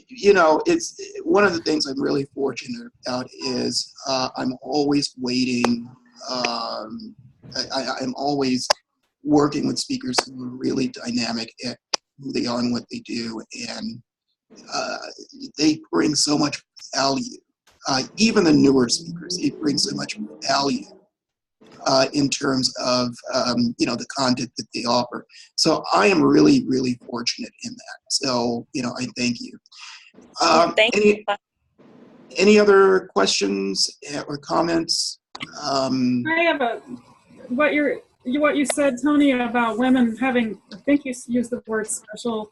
you know, it's one of the things I'm really fortunate about is I'm always waiting. I'm always working with speakers who are really dynamic at who they are and what they do, and they bring so much value. Even the newer speakers, they bring so much value in terms of you know the content that they offer. So I am really, really fortunate in that. So you know, I thank you. Thank you. Any other questions or comments? I have what you said, Tony, about women having, I think you used the word special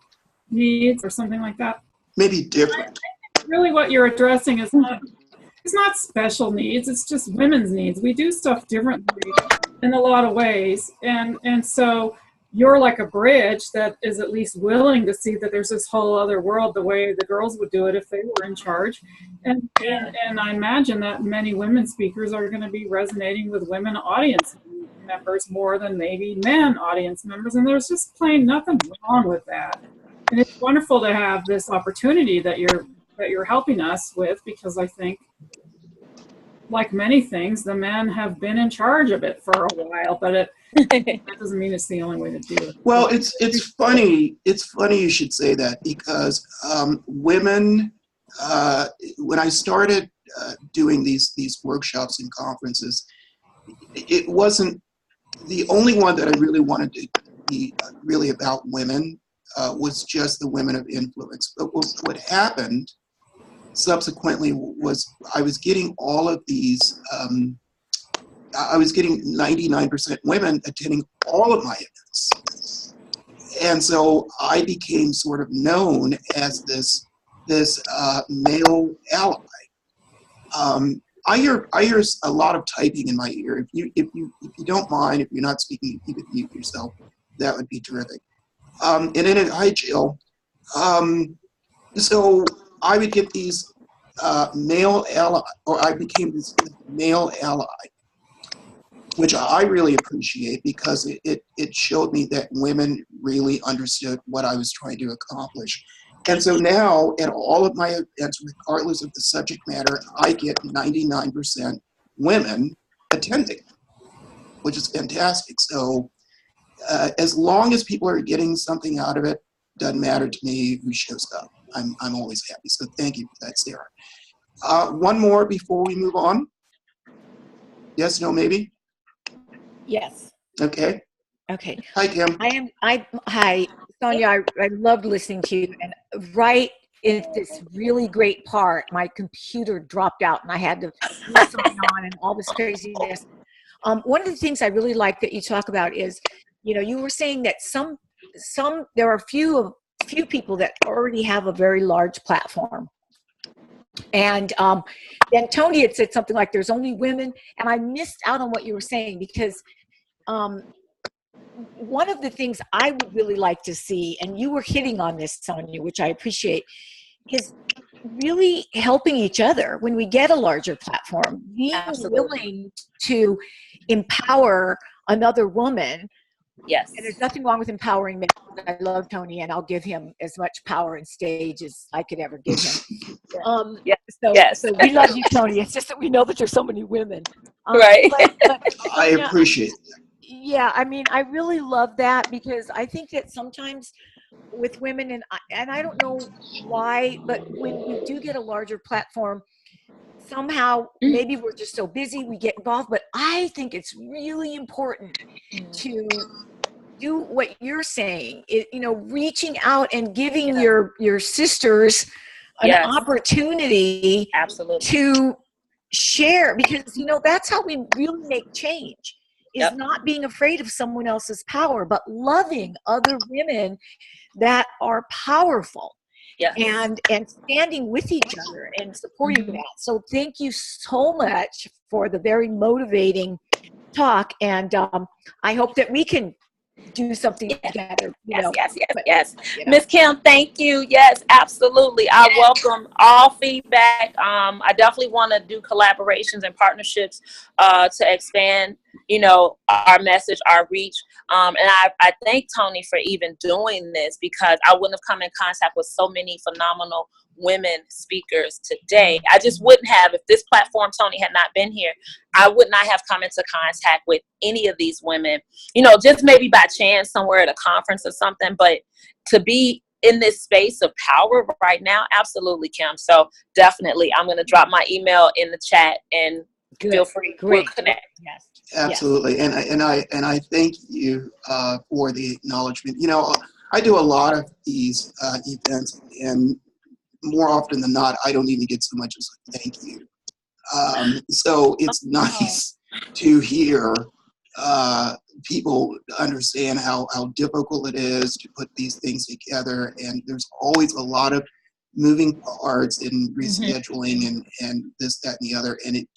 needs or something like that. Maybe different. Really what you're addressing is not special needs, it's just women's needs. We do stuff differently in a lot of ways. And so you're like a bridge that is at least willing to see that there's this whole other world the way the girls would do it if they were in charge. And I imagine that many women speakers are going to be resonating with women audience members more than maybe men audience members. And there's just plain nothing wrong with that. And it's wonderful to have this opportunity that you're helping us with, because I think, like many things, the men have been in charge of it for a while, but that doesn't mean it's the only way to do it. Well, it's funny. It's funny you should say that, because women, when I started doing these workshops and conferences, it wasn't the only one that I really wanted to be really about women. Was just the women of influence. But what happened subsequently was I was getting all of these, I was getting 99% women attending all of my events. And so I became sort of known as this male ally. I hear a lot of typing in my ear. If you don't mind, if you're not speaking, you could mute yourself. That would be terrific. And then hi Jill. So I would get these male ally, or I became this male ally, which I really appreciate, because it showed me that women really understood what I was trying to accomplish. And so now at all of my events, regardless of the subject matter, I get 99% women attending, which is fantastic. So as long as people are getting something out of it, doesn't matter to me who shows up. I'm always happy. So thank you for that, Sarah. One more before we move on. Yes, no, maybe? Yes. Okay. Okay. Hi, Kim. Hi, Sonia. I loved listening to you. And right in this really great part, my computer dropped out and I had to sign on and all this craziness. One of the things I really like that you talk about is, you know, you were saying that there are few people that already have a very large platform. And then Tony had said something like there's only women, and I missed out on what you were saying, because one of the things I would really like to see, and you were hitting on this, Sonia, which I appreciate, is really helping each other when we get a larger platform, being Absolutely. willing to empower another woman. Yes. And there's nothing wrong with empowering men. I love Tony, and I'll give him as much power and stage as I could ever give him. Yes. So, Yes. so we love you, Tony. It's just that we know that there's so many women. Right. But I Sonia, appreciate that. yeah, I mean, I really love that because I think that sometimes with women, and I don't know why, but when we do get a larger platform, somehow maybe we're just so busy we get involved. But I think it's really important to do what you're saying. Reaching out and giving your sisters an Yes. opportunity Absolutely. to share, because that's how we really make change. Is Yep. not being afraid of someone else's power, but loving other women that are powerful. Yes. And standing with each other and supporting that. So thank you so much for the very motivating talk, and I hope that we can do something together. Yes. Miss Kim, thank you. Yes, absolutely. I welcome all feedback. I definitely want to do collaborations and partnerships to expand, our message, our reach. And I thank Tony for even doing this, because I wouldn't have come in contact with so many phenomenal women speakers today. I just wouldn't have, if this platform, Tony, had not been here, I would not have come into contact with any of these women, just maybe by chance somewhere at a conference or something. But to be in this space of power right now, absolutely, Kim. So definitely, I'm going to drop my email in the chat, and feel free. Great. We'll connect. Yes. Absolutely. And I thank you for the acknowledgement. I do a lot of these events, and more often than not, I don't even get so much as a thank you. So it's nice to hear people understand how difficult it is to put these things together. And there's always a lot of moving parts and rescheduling and this, that, and the other. And it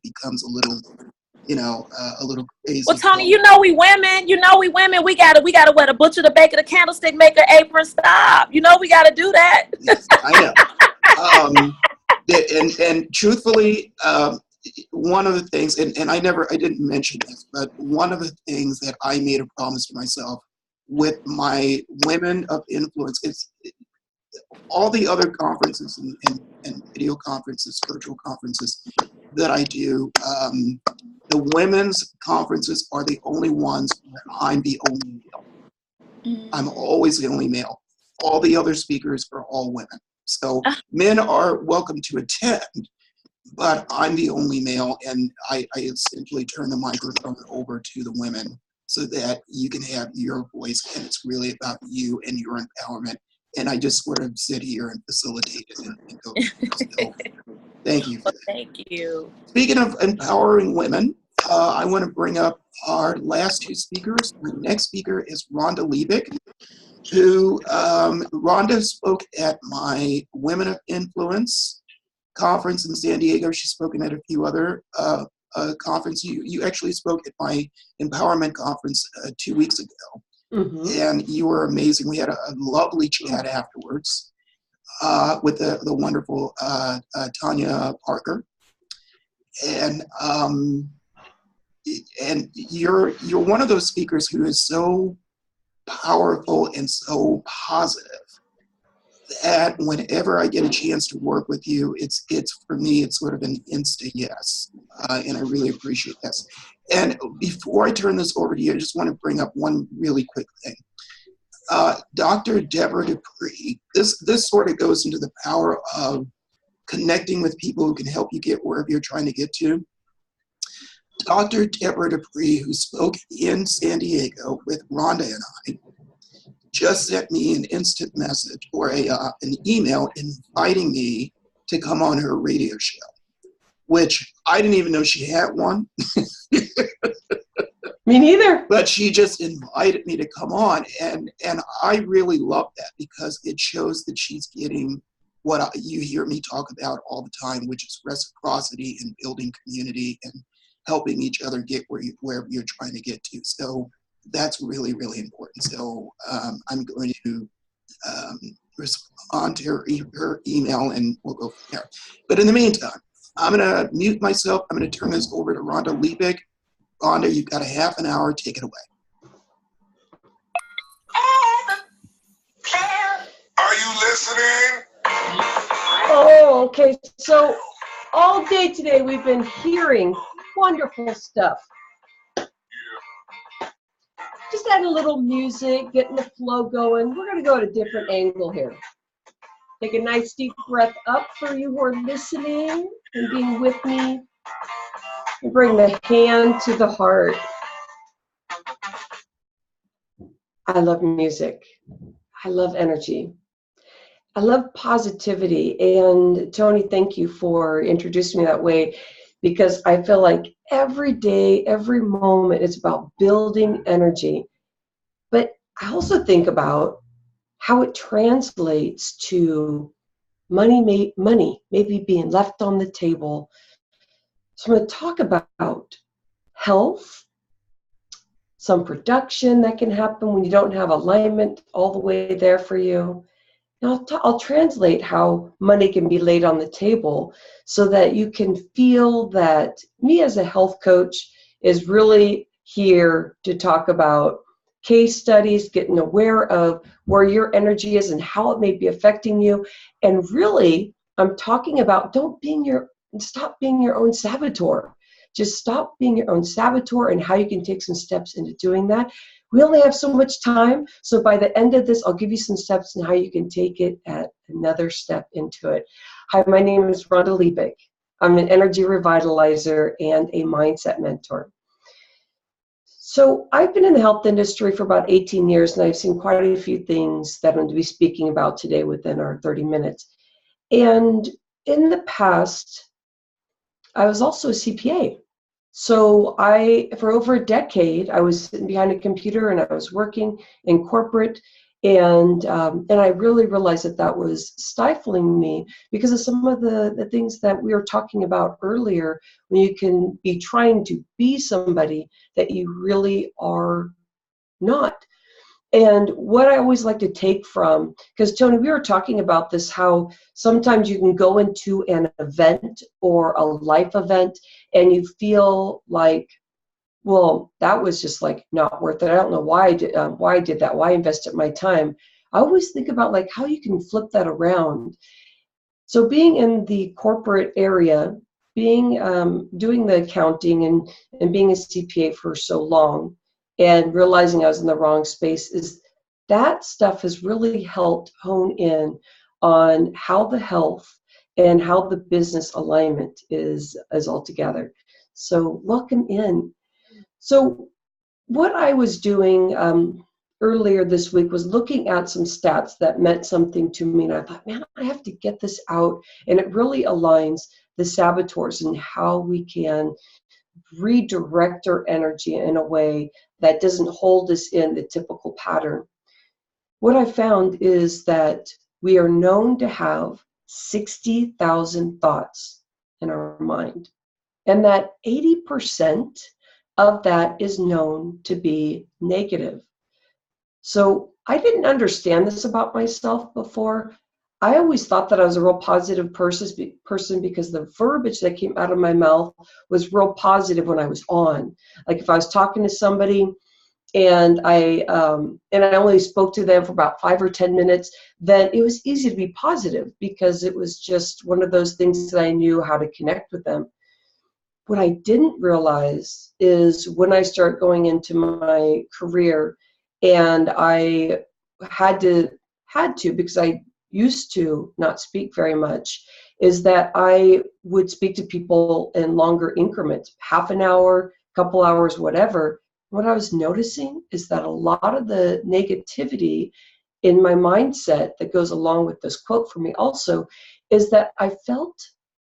becomes a little, a little crazy. Well, Tony, we women, we gotta wear the butcher, the baker, the candlestick maker, apron, stop. We gotta do that. Yes, I know. And truthfully, one of the things, and I didn't mention this, but one of the things that I made a promise to myself with my women of influence is all the other conferences and video conferences, virtual conferences that I do. The women's conferences are the only ones where I'm the only male. I'm always the only male. All the other speakers are all women. So men are welcome to attend, but I'm the only male, and I essentially turn the microphone over to the women so that you can have your voice, and it's really about you and your empowerment. And I just sort of sit here and facilitate it and go. So, thank you. Well, thank you. Speaking of empowering women, I want to bring up our last two speakers. The next speaker is Rhonda Liebig, who Rhonda spoke at my Women of Influence conference in San Diego. She's spoken at a few other conferences. You actually spoke at my empowerment conference 2 weeks ago. And you were amazing. We had a lovely chat afterwards with the wonderful Tanya Parker. And you're one of those speakers who is so powerful and so positive that whenever I get a chance to work with you, it's for me, it's sort of an instant yes. And I really appreciate this. And before I turn this over to you, I just want to bring up one really quick thing. Dr. Deborah Dupree, this sort of goes into the power of connecting with people who can help you get wherever you're trying to get to. Dr. Deborah Dupree, who spoke in San Diego with Rhonda and I, just sent me an instant message or an email inviting me to come on her radio show, which I didn't even know she had one. Me neither. But she just invited me to come on, and I really love that because it shows that she's getting what you hear me talk about all the time, which is reciprocity and building community and helping each other get wherever you're trying to get to. So that's really, really important. So I'm going to respond to her email, and we'll go from there. But in the meantime, I'm going to mute myself. I'm going to turn this over to Rhonda Liebig. Rhonda, you've got a half an hour. Take it away. Are you listening? Oh, okay. So all day today we've been hearing wonderful stuff. Just add a little music, getting the flow going. We're going to go at a different angle here. Take a nice deep breath up for you who are listening and being with me. And bring the hand to the heart. I love music. I love energy. I love positivity. And Tony, thank you for introducing me that way, because I feel like every day, every moment, it's about building energy. But I also think about how it translates to money maybe being left on the table. So I'm going to talk about health, some production that can happen when you don't have alignment all the way there for you. And I'll translate how money can be laid on the table so that you can feel that me as a health coach is really here to talk about case studies, getting aware of where your energy is and how it may be affecting you. And really, I'm talking about stop being your own saboteur. Just stop being your own saboteur and how you can take some steps into doing that. We only have so much time, so by the end of this, I'll give you some steps on how you can take it at another step into it. Hi, my name is Rhonda Liebig. I'm an energy revitalizer and a mindset mentor. So I've been in the health industry for about 18 years, and I've seen quite a few things that I'm going to be speaking about today within our 30 minutes. And in the past, I was also a CPA. So for over a decade, I was sitting behind a computer and I was working in corporate, and I really realized that was stifling me because of some of the things that we were talking about earlier, when you can be trying to be somebody that you really are not. And what I always like to take from, because Tony, we were talking about this, how sometimes you can go into an event or a life event and you feel like, well, that was just like not worth it. I don't know why I did that, why I invested my time. I always think about like how you can flip that around. So being in the corporate area, being doing the accounting and being a CPA for so long, and realizing I was in the wrong space, is that stuff has really helped hone in on how the health and how the business alignment is all together. So welcome in. So what I was doing earlier this week was looking at some stats that meant something to me, and I thought, man, I have to get this out, and it really aligns the saboteurs and how we can redirect our energy in a way that doesn't hold us in the typical pattern. What I found is that we are known to have 60,000 thoughts in our mind, and that 80% of that is known to be negative. So I didn't understand this about myself before. I always thought that I was a real positive person because the verbiage that came out of my mouth was real positive when I was on. Like if I was talking to somebody and I only spoke to them for about 5 or 10 minutes, then it was easy to be positive because it was just one of those things that I knew how to connect with them. What I didn't realize is when I started going into my career, and I had to because I used to not speak very much, is that I would speak to people in longer increments, half an hour, couple hours, whatever. What I was noticing is that a lot of the negativity in my mindset that goes along with this quote for me also is that I felt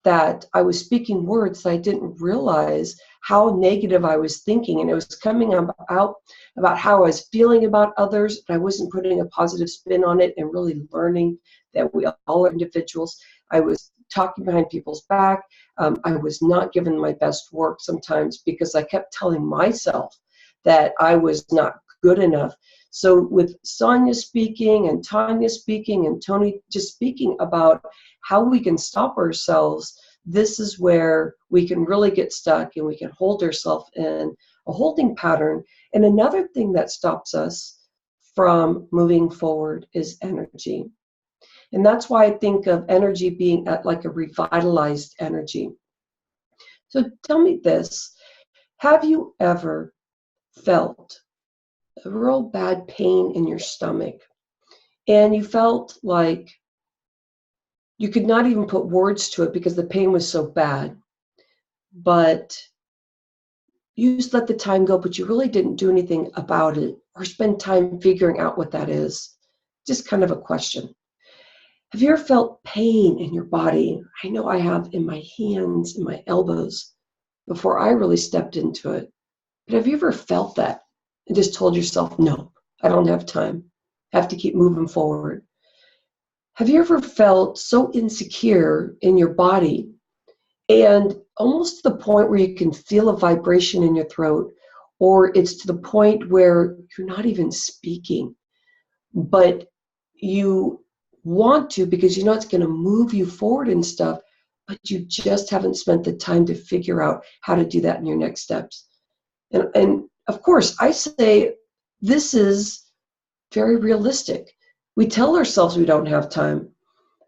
that I was speaking words that I didn't realize how negative I was thinking, and it was coming out about how I was feeling about others, but I wasn't putting a positive spin on it and really learning that we all are individuals. I was talking behind people's back. I was not giving my best work sometimes because I kept telling myself that I was not good enough. So with Sonia speaking and Tanya speaking and Tony just speaking about how we can stop ourselves, this is where we can really get stuck and we can hold ourselves in a holding pattern. And another thing that stops us from moving forward is energy. And that's why I think of energy being at like a revitalized energy. So tell me this, have you ever felt a real bad pain in your stomach and you felt like you could not even put words to it because the pain was so bad, but you just let the time go, but you really didn't do anything about it or spend time figuring out what that is? Just kind of a question. Have you ever felt pain in your body? I know I have in my hands and my elbows before I really stepped into it. But have you ever felt that and just told yourself, no, I don't have time. I have to keep moving forward? Have you ever felt so insecure in your body and almost to the point where you can feel a vibration in your throat, or it's to the point where you're not even speaking, but you want to because you know it's going to move you forward and stuff, but you just haven't spent the time to figure out how to do that in your next steps? And of course, I say this is very realistic. We tell ourselves we don't have time.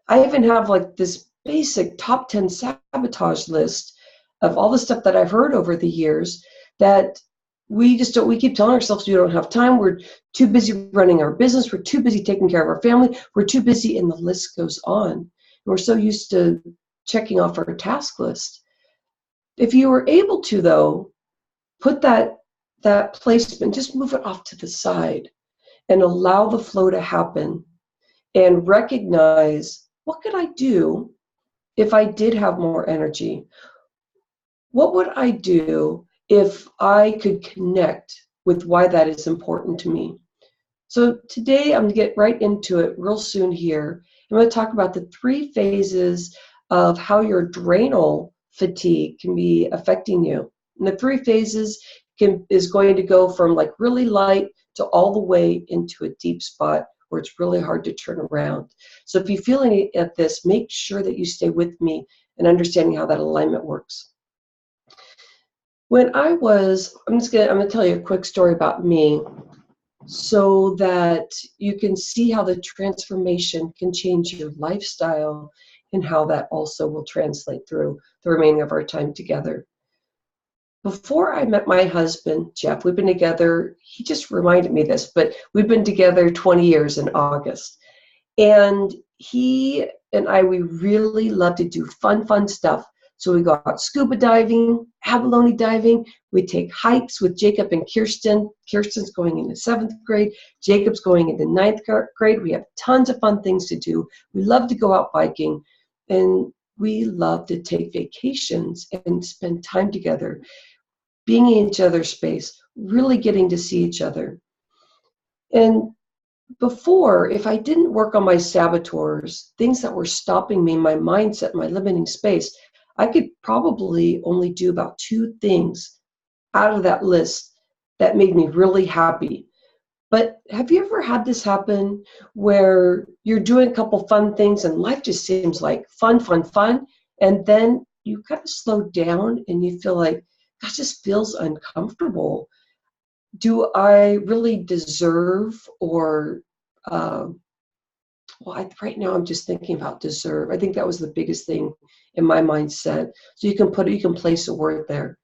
I even have like this basic top 10 sabotage list of all the stuff that I've heard over the years that we just don't, we keep telling ourselves we don't have time. We're too busy running our business. We're too busy taking care of our family. We're too busy, and the list goes on. And we're so used to checking off our task list. If you were able to, though, put that placement, just move it off to the side and allow the flow to happen and recognize, what could I do if I did have more energy? What would I do if I could connect with why that is important to me? So today I'm going to get right into it real soon here. I'm going to talk about the 3 phases of how your adrenal fatigue can be affecting you. And the 3 phases is going to go from like really light to all the way into a deep spot where it's really hard to turn around. So if you feel any of this, make sure that you stay with me and understanding how that alignment works. When I'm going to tell you a quick story about me so that you can see how the transformation can change your lifestyle and how that also will translate through the remaining of our time together. Before I met my husband, Jeff, we've been together, he just reminded me of this, but we've been together 20 years in August. And he and I, we really love to do fun stuff. So we go out scuba diving, abalone diving. We take hikes with Jacob and Kirsten. Kirsten's going into 7th grade. Jacob's going into 9th grade. We have tons of fun things to do. We love to go out biking. And we love to take vacations and spend time together, being in each other's space, really getting to see each other. And before, if I didn't work on my saboteurs, things that were stopping me, my mindset, my limiting space, I could probably only do about 2 things out of that list that made me really happy. But have you ever had this happen where you're doing a couple fun things and life just seems like fun, and then you kind of slow down and you feel like, gosh, this feels uncomfortable. Do I really deserve or right now I'm just thinking about deserve. I think that was the biggest thing in my mindset. So you can place a word there.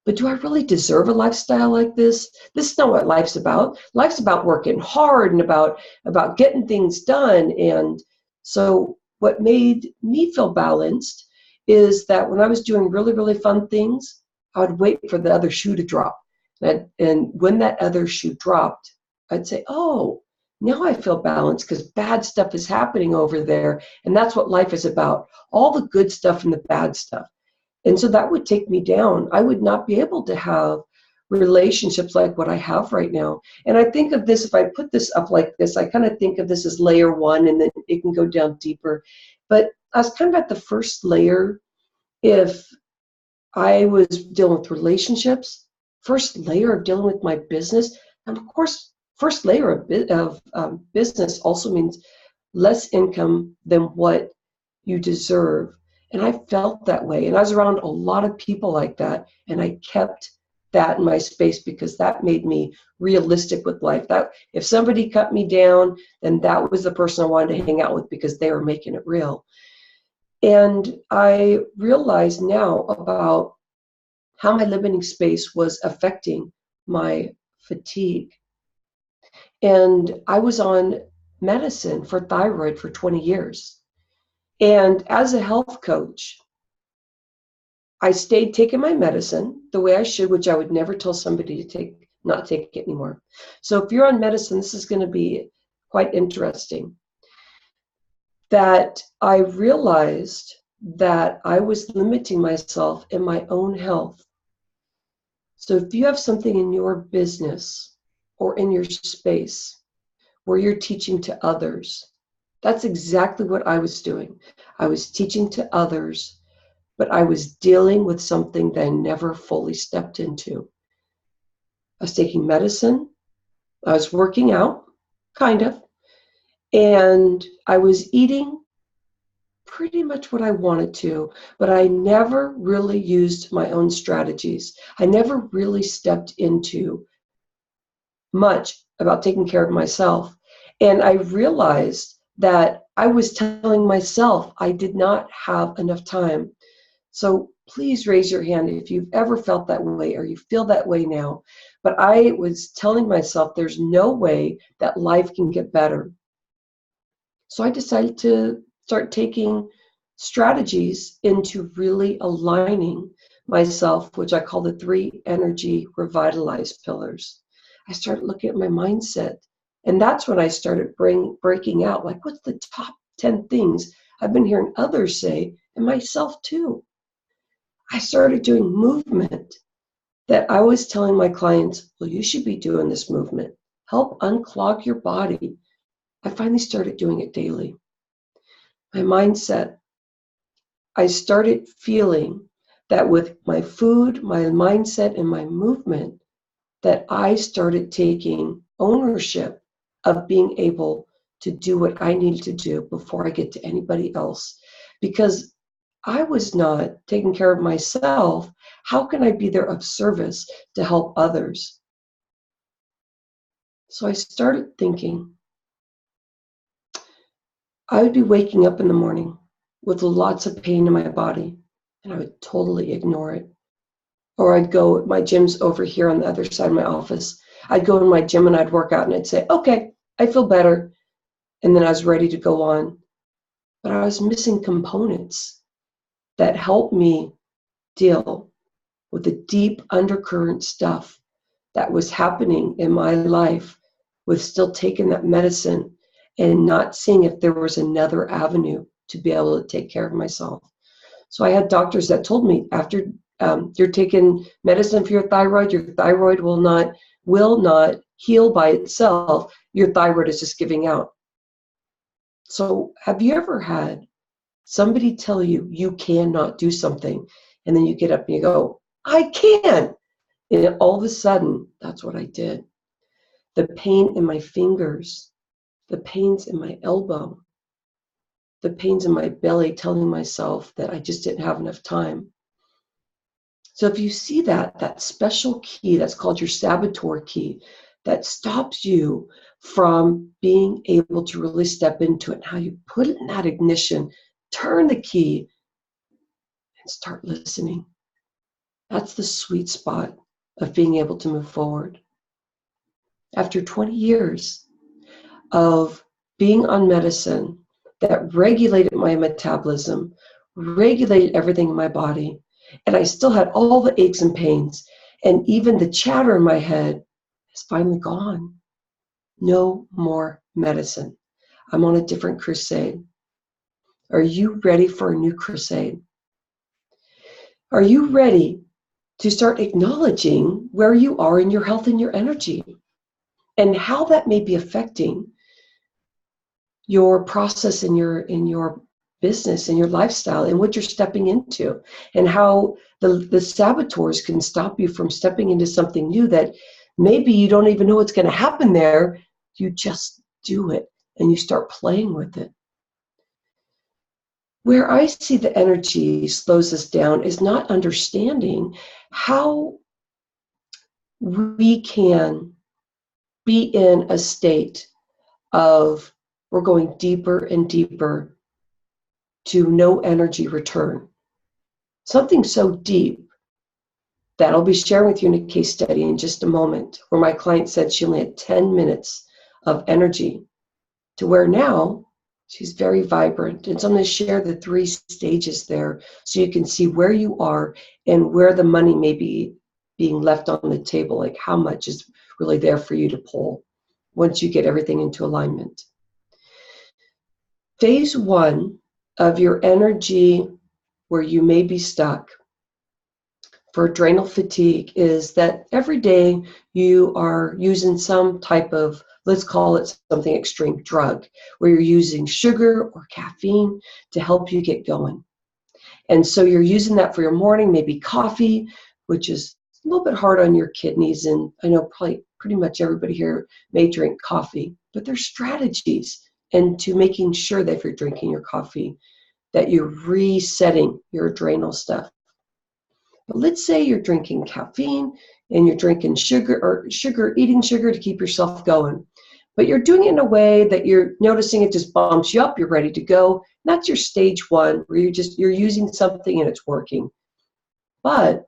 But do I really deserve a lifestyle like this? This is not what life's about. Life's about working hard and about getting things done. And so what made me feel balanced is that when I was doing really fun things, I would wait for the other shoe to drop. And when that other shoe dropped, I'd say, oh, now I feel balanced because bad stuff is happening over there. And that's what life is about, all the good stuff and the bad stuff. And so that would take me down. I would not be able to have relationships like what I have right now. And I think of this, if I put this up like this, I kind of think of this as layer 1, and then it can go down deeper. But I was kind of at the first layer. If I was dealing with relationships, first layer of dealing with my business. And of course, first layer of business also means less income than what you deserve. And I felt that way. And I was around a lot of people like that. And I kept that in my space because that made me realistic with life. That if somebody cut me down, then that was the person I wanted to hang out with because they were making it real. And I realize now about how my limiting space was affecting my fatigue. And I was on medicine for thyroid for 20 years. And as a health coach, I stayed taking my medicine the way I should, which I would never tell somebody to not take it anymore. So if you're on medicine, this is going to be quite interesting. That I realized that I was limiting myself in my own health. So if you have something in your business or in your space where you're teaching to others, that's exactly what I was doing. I was teaching to others, but I was dealing with something that I never fully stepped into. I was taking medicine, I was working out, kind of, and I was eating pretty much what I wanted to, but I never really used my own strategies. I never really stepped into much about taking care of myself. And I realized that I was telling myself I did not have enough time. So please raise your hand if you've ever felt that way or you feel that way now. But I was telling myself there's no way that life can get better. So I decided to start taking strategies into really aligning myself, which I call the 3 energy revitalized pillars. I started looking at my mindset. And that's when I started breaking out, like, what's the top 10 things I've been hearing others say, and myself too. I started doing movement that I was telling my clients, well, you should be doing this movement. Help unclog your body. I finally started doing it daily. My mindset, I started feeling that with my food, my mindset, and my movement, that I started taking ownership of being able to do what I needed to do before I get to anybody else. Because I was not taking care of myself, how can I be there of service to help others? So I started thinking, I would be waking up in the morning with lots of pain in my body, and I would totally ignore it. Or I'd go, my gym's over here on the other side of my office. I'd go to my gym and I'd work out and I'd say, okay, I feel better. And then I was ready to go on. But I was missing components that helped me deal with the deep undercurrent stuff that was happening in my life with still taking that medicine and not seeing if there was another avenue to be able to take care of myself. So I had doctors that told me after you're taking medicine for your thyroid will not heal by itself. Your thyroid is just giving out. So have you ever had somebody tell you you cannot do something, and then you get up and you go, I can. And all of a sudden, that's what I did. The pain in my fingers, the pains in my elbow, the pains in my belly, telling myself that I just didn't have enough time. So if you see that special key, that's called your saboteur key, that stops you from being able to really step into it, and how you put it in that ignition, turn the key, and start listening. That's the sweet spot of being able to move forward. After 20 years of being on medicine that regulated my metabolism, regulated everything in my body, and I still had all the aches and pains, and even the chatter in my head is finally gone. No more medicine. I'm on a different crusade. Are you ready for a new crusade? Are you ready to start acknowledging where you are in your health and your energy, and how that may be affecting your process in your business and your lifestyle and what you're stepping into, and how the saboteurs can stop you from stepping into something new that maybe you don't even know what's going to happen there. You just do it and you start playing with it. Where I see the energy slows us down is not understanding how we can be in a state of we're going deeper and deeper to no energy return. Something so deep that I'll be sharing with you in a case study in just a moment, where my client said she only had 10 minutes of energy, to where now she's very vibrant. And so I'm going to share the 3 stages there so you can see where you are and where the money may be being left on the table, like how much is really there for you to pull once you get everything into alignment. Phase 1 of your energy where you may be stuck for adrenal fatigue is that every day you are using some type of, let's call it something extreme, drug, where you're using sugar or caffeine to help you get going. And so you're using that for your morning, maybe coffee, which is a little bit hard on your kidneys. And I know probably pretty much everybody here may drink coffee, but there's strategies into making sure that if you're drinking your coffee, that you're resetting your adrenal stuff. But let's say you're drinking caffeine and you're drinking sugar, eating sugar to keep yourself going. But you're doing it in a way that you're noticing it just bumps you up, you're ready to go. And that's your stage 1, where you're using something and it's working. But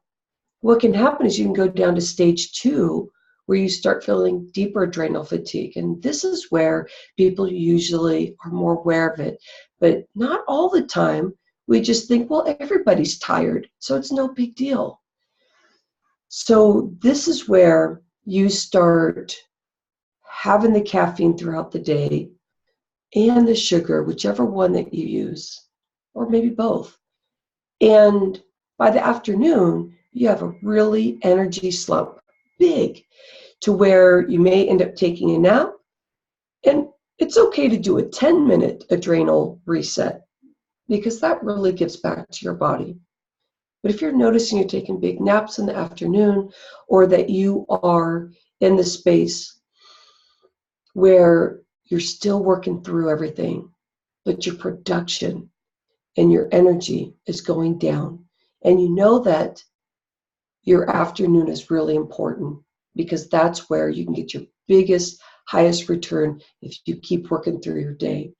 what can happen is you can go down to stage 2, where you start feeling deeper adrenal fatigue. And this is where people usually are more aware of it, but not all the time. We just think, well, everybody's tired, so it's no big deal. So this is where you start having the caffeine throughout the day and the sugar, whichever one that you use, or maybe both. And by the afternoon, you have a really energy slump, big, to where you may end up taking a nap. And it's okay to do a 10-minute adrenal reset, because that really gives back to your body. But if you're noticing you're taking big naps in the afternoon, or that you are in the space where you're still working through everything, but your production and your energy is going down, and you know that your afternoon is really important, because that's where you can get your biggest, highest return if you keep working through your day.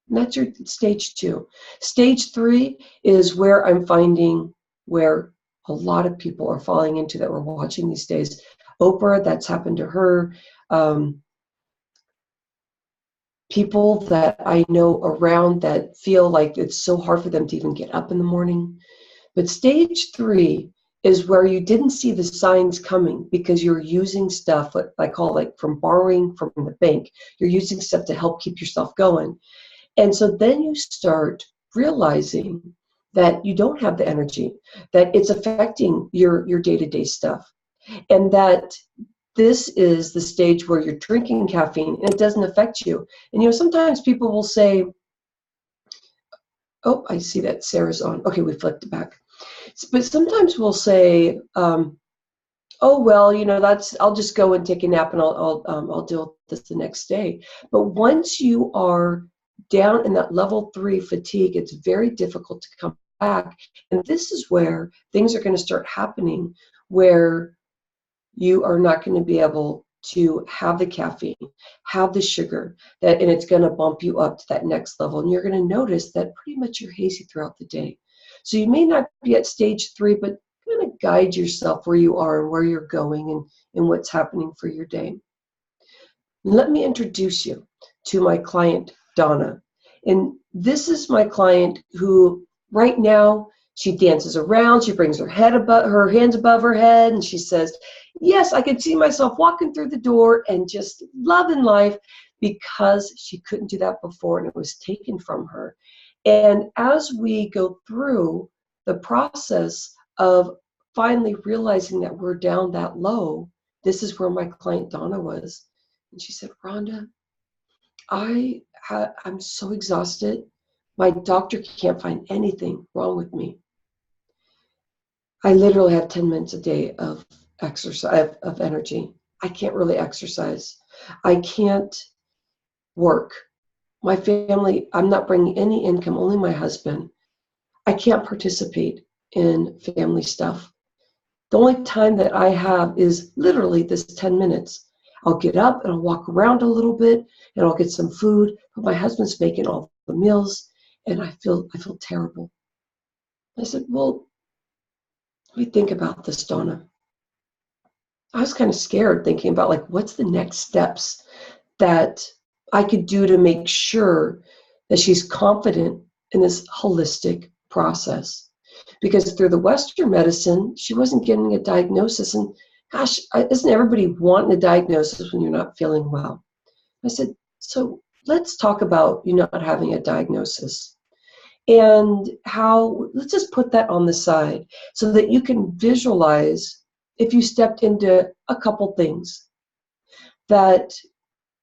And that's your stage 2. Stage 3 is where I'm finding where a lot of people are falling into that we're watching these days. Oprah, that's happened to her. People that I know around that feel like it's so hard for them to even get up in the morning. But stage 3 is where you didn't see the signs coming, because you're using stuff, what I call like from borrowing from the bank. You're using stuff to help keep yourself going. And so then you start realizing that you don't have the energy, that it's affecting your day-to-day stuff, and that this is the stage where you're drinking caffeine and it doesn't affect you. And sometimes people will say, oh, I see that Sarah's on. Okay, we flipped it back. But sometimes we'll say, oh, well, I'll just go and take a nap and I'll deal with this the next day. But once you are down in that level 3 fatigue, it's very difficult to come back. And this is where things are going to start happening, where you are not going to be able to have the caffeine, have the sugar, and it's going to bump you up to that next level. And you're going to notice that pretty much you're hazy throughout the day. So you may not be at stage 3, but kind of guide yourself where you are and where you're going and what's happening for your day. Let me introduce you to my client, Donna. And this is my client who right now, she dances around, she brings her hands above her head, and she says, yes, I can see myself walking through the door and just loving life, because she couldn't do that before and it was taken from her. And as we go through the process of finally realizing that we're down that low, this is where my client Donna was. And she said, Rhonda, I'm so exhausted. My doctor can't find anything wrong with me. I literally have 10 minutes a day of exercise, of energy. I can't really exercise. I can't work. My family, I'm not bringing any income, only my husband. I can't participate in family stuff. The only time that I have is literally this 10 minutes. I'll get up and I'll walk around a little bit and I'll get some food, but my husband's making all the meals and I feel terrible. I said, well, let me think about this, Donna. I was kind of scared thinking about like, what's the next steps that I could do to make sure that she's confident in this holistic process. Because through the Western medicine, she wasn't getting a diagnosis. And gosh, isn't everybody wanting a diagnosis when you're not feeling well? I said, so let's talk about you not having a diagnosis. And how, let's just put that on the side so that you can visualize if you stepped into a couple things that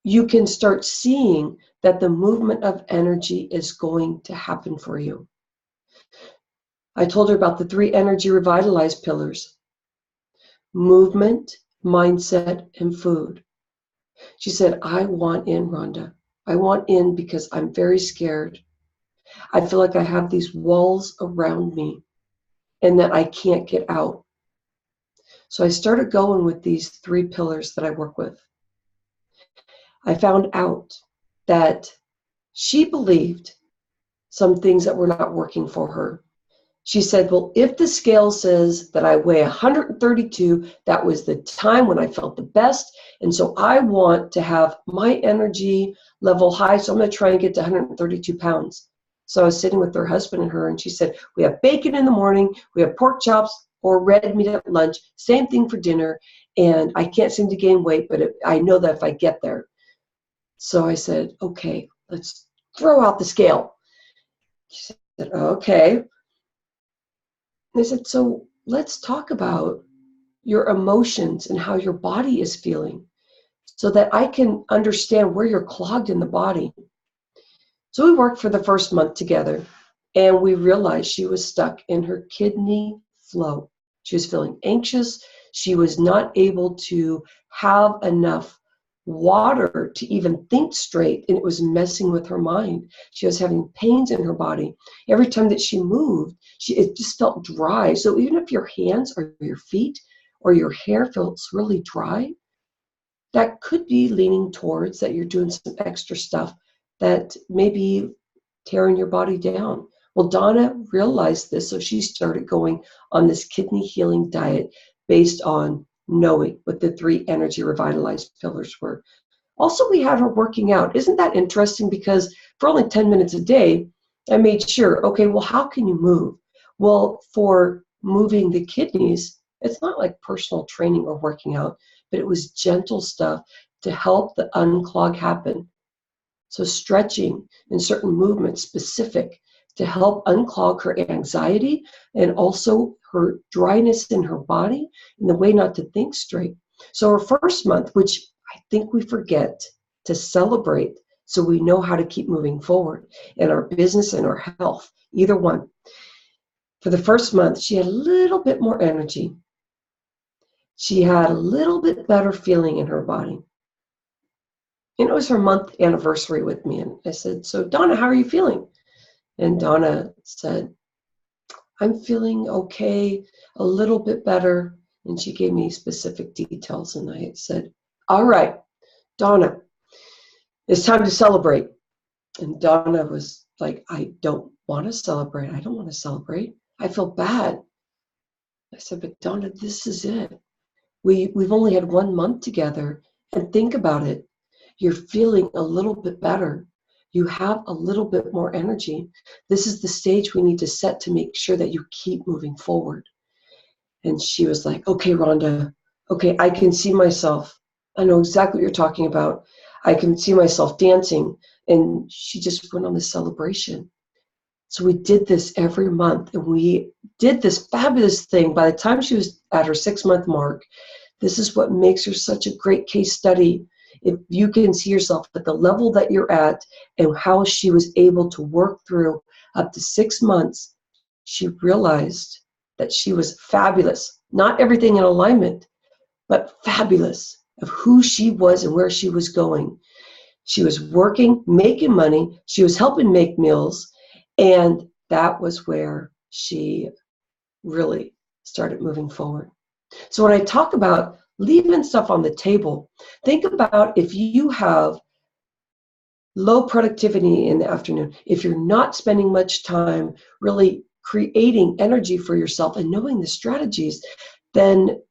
you can start seeing that the movement of energy is going to happen for you. I told her about the 3 energy revitalized pillars: movement, mindset, and food. She said, I want in, Rhonda. I want in because I'm very scared. I feel like I have these walls around me and that I can't get out. So I started going with these 3 pillars that I work with. I found out that she believed some things that were not working for her. She said, well, if the scale says that I weigh 132, that was the time when I felt the best. And so I want to have my energy level high. So I'm going to try and get to 132 pounds. So I was sitting with her husband and her, and she said, we have bacon in the morning, we have pork chops or red meat at lunch, same thing for dinner. And I can't seem to gain weight, but I know that if I get there. So I said, okay, let's throw out the scale. She said, okay. I said, so let's talk about your emotions and how your body is feeling so that I can understand where you're clogged in the body. So we worked for the first month together and we realized she was stuck in her kidney flow. She was feeling anxious. She was not able to have enough water to even think straight, and it was messing with her mind. She was having pains in her body. Every time that she moved, it just felt dry. So even if your hands or your feet or your hair feels really dry, that could be leaning towards that you're doing some extra stuff that may be tearing your body down. Well, Donna realized this, so she started going on this kidney healing diet based on knowing what the 3 energy revitalized pillars were. Also, we had her working out. Isn't that interesting? Because for only 10 minutes a day, I made sure, okay, well, how can you move? Well, for moving the kidneys, it's not like personal training or working out, but it was gentle stuff to help the unclog happen. So stretching and certain movements specific to help unclog her anxiety and also her dryness in her body and the way not to think straight. So her first month, which I think we forget to celebrate so we know how to keep moving forward in our business and our health, either one. For the first month, she had a little bit more energy. She had a little bit better feeling in her body. And it was her month anniversary with me. And I said, so Donna, how are you feeling? And Donna said, I'm feeling okay, a little bit better. And she gave me specific details. And I said, all right, Donna, it's time to celebrate. And Donna was like, I don't want to celebrate. I don't want to celebrate. I feel bad. I said, but Donna, this is it. We've only had 1 month together. And think about it. You're feeling a little bit better. You have a little bit more energy. This is the stage we need to set to make sure that you keep moving forward. And she was like, okay, Rhonda, okay, I can see myself. I know exactly what you're talking about. I can see myself dancing. And she just went on this celebration. So we did this every month, and we did this fabulous thing. By the time she was at her 6-month mark, this is what makes her such a great case study, if you can see yourself at the level that you're at and how she was able to work through up to 6 months, she realized that she was fabulous. Not everything in alignment, but fabulous of who she was and where she was going. She was working, making money. She was helping make meals. And that was where she really started moving forward. So when I talk about leaving stuff on the table, think about if you have low productivity in the afternoon, if you're not spending much time really creating energy for yourself and knowing the strategies, then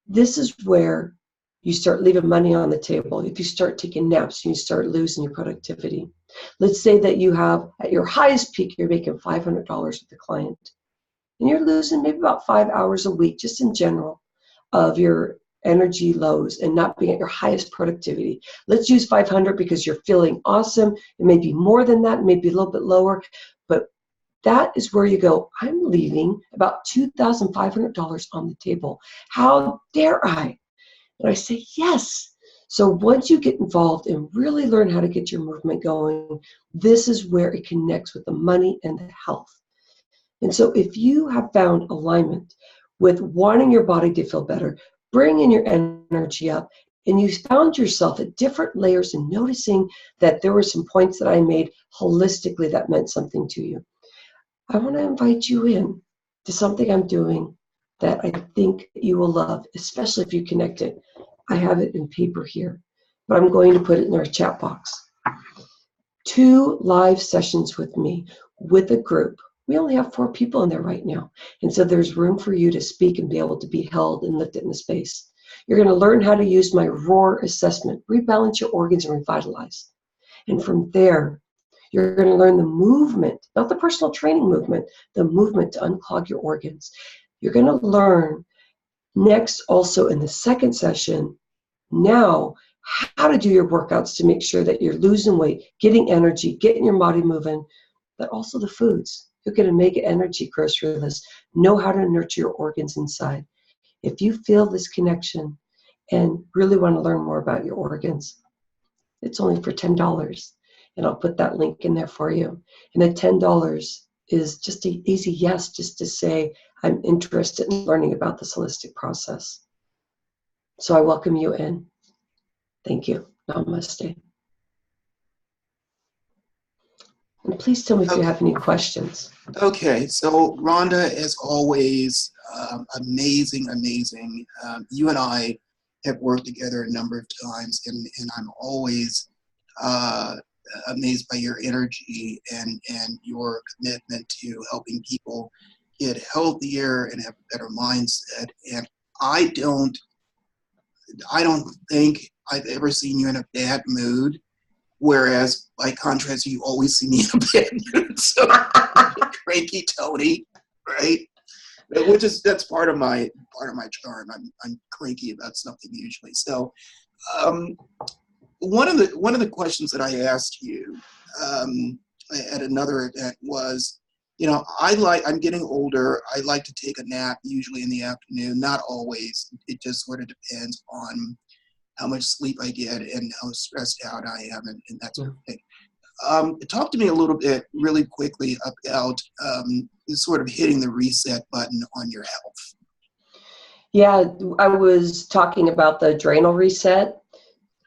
this is where you start leaving money on the table. If you start taking naps, you start losing your productivity. Let's say that you have, at your highest peak, you're making $500 with a client, and you're losing maybe about 5 hours a week, just in general, of your energy lows and not being at your highest productivity. Let's use 500 because you're feeling awesome. It may be more than that, maybe a little bit lower, but that is where you go, I'm leaving about $2,500 on the table. How dare I? And I say, yes. So once you get involved and really learn how to get your movement going, this is where it connects with the money and the health. And so if you have found alignment with wanting your body to feel better, bringing your energy up, and you found yourself at different layers and noticing that there were some points that I made holistically that meant something to you, I want to invite you in to something I'm doing that I think you will love, especially if you connect it. I have it in paper here, but I'm going to put it in our chat box. 2 live sessions with me, with a group. We only have 4 people in there right now. And so there's room for you to speak and be able to be held and lifted in the space. You're going to learn how to use my ROAR assessment, rebalance your organs and revitalize. And from there, you're going to learn the movement, not the personal training movement, the movement to unclog your organs. You're going to learn next also in the second session, now, how to do your workouts to make sure that you're losing weight, getting energy, getting your body moving, but also the foods. You're going to make an energy grocery list, know how to nurture your organs inside. If you feel this connection and really want to learn more about your organs, it's only for $10. And I'll put that link in there for you. And the $10 is just an easy yes, just to say, I'm interested in learning about this holistic process. So I welcome you in. Thank you. Namaste. And please tell me if you have any questions. Okay, so Rhonda, as always, amazing. You and I have worked together a number of times, and I'm always amazed by your energy and your commitment to helping people get healthier and have a better mindset. And I don't think I've ever seen you in a bad mood, whereas by contrast, you always see me in a bad mood. So cranky Tony, right? That's part of my charm. I'm cranky about something usually. So one of the questions that I asked you at another event was, I'm getting older. I like to take a nap usually in the afternoon. Not always. It just sort of depends on how much sleep I get and how stressed out I am and that sort of thing. Talk to me a little bit really quickly about sort of hitting the reset button on your health. Yeah, I was talking about the adrenal reset.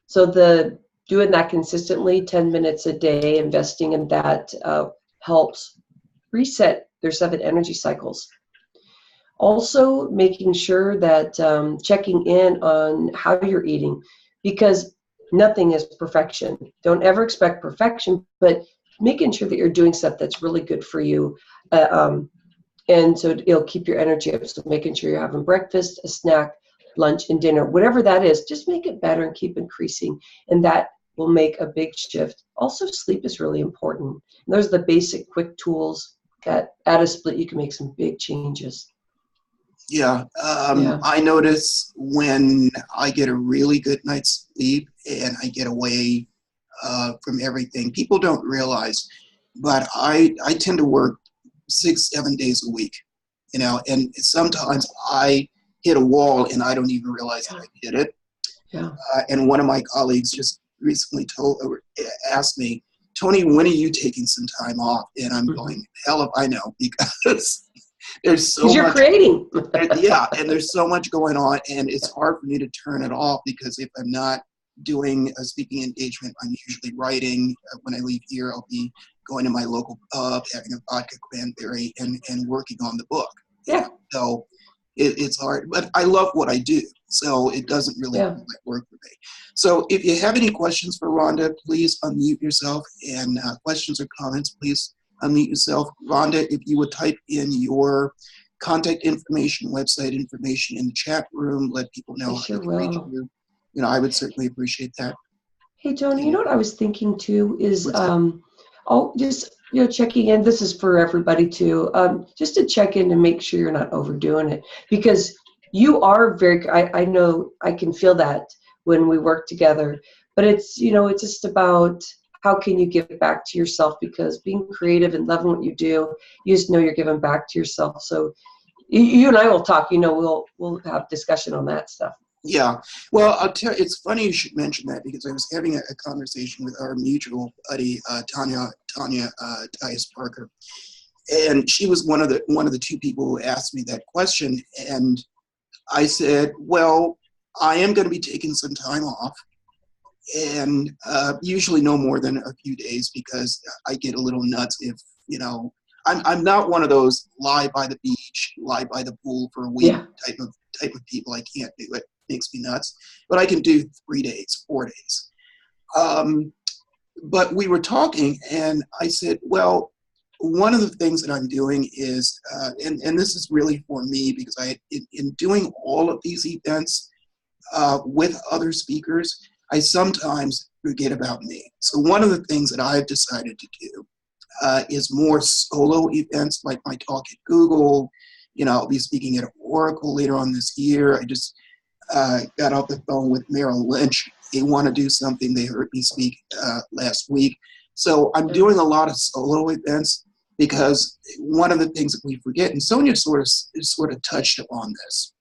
So doing that consistently, 10 minutes a day, investing in that helps reset their 7 energy cycles. Also making sure that checking in on how you're eating, because nothing is perfection. Don't ever expect perfection, but making sure that you're doing stuff that's really good for you. And so it'll keep your energy up. So making sure you're having breakfast, a snack, lunch, and dinner, whatever that is, just make it better and keep increasing. And that will make a big shift. Also, sleep is really important. And those are the basic quick tools that at a split, you can make some big changes. Yeah. I notice when I get a really good night's sleep and I get away from everything, people don't realize, but I tend to work 6-7 days a week, and sometimes I hit a wall and I don't even realize that I hit it. Yeah. And one of my colleagues just recently asked me, Tony, when are you taking some time off? And I'm going, hell if I know, because there's so Because you're much. creating. Yeah, and there's so much going on, and it's hard for me to turn it off, because if I'm not doing a speaking engagement, I'm usually writing. When I leave here, I'll be going to my local pub, having a vodka cranberry, and working on the book. Yeah. So it's hard, but I love what I do, so it doesn't really feel like work for me. So if you have any questions for Rhonda, please unmute yourself, and questions or comments, please unmute yourself. Rhonda, if you would type in your contact information, website information in the chat room, let people know I sure how to reach will. you. You know, I would certainly appreciate that. Hey, Tony, you know what I was thinking too is, What's that? just, checking in. This is for everybody too. Just to check in and make sure you're not overdoing it, because you are I know I can feel that when we work together, but it's, it's just about how can you give back to yourself, because being creative and loving what you do, you just know you're giving back to yourself. So you and I will talk, we'll have discussion on that stuff. Yeah, well, I'll tell you, it's funny you should mention that, because I was having a conversation with our mutual buddy, Tanya Tias Parker, and she was one of the two people who asked me that question, and I said, well, I am going to be taking some time off, and usually no more than a few days, because I get a little nuts if, I'm not one of those lie by the beach, lie by the pool for a week type of people. I can't do it. Makes me nuts. But I can do 3 days, 4 days. But we were talking, and I said, well, one of the things that I'm doing is, and this is really for me, because in doing all of these events with other speakers, I sometimes forget about me. So one of the things that I've decided to do is more solo events, like my talk at Google. I'll be speaking at Oracle later on this year. I just got off the phone with Merrill Lynch. They want to do something. They heard me speak last week. So I'm doing a lot of solo events, because one of the things that we forget, and Sonia sort of touched upon this,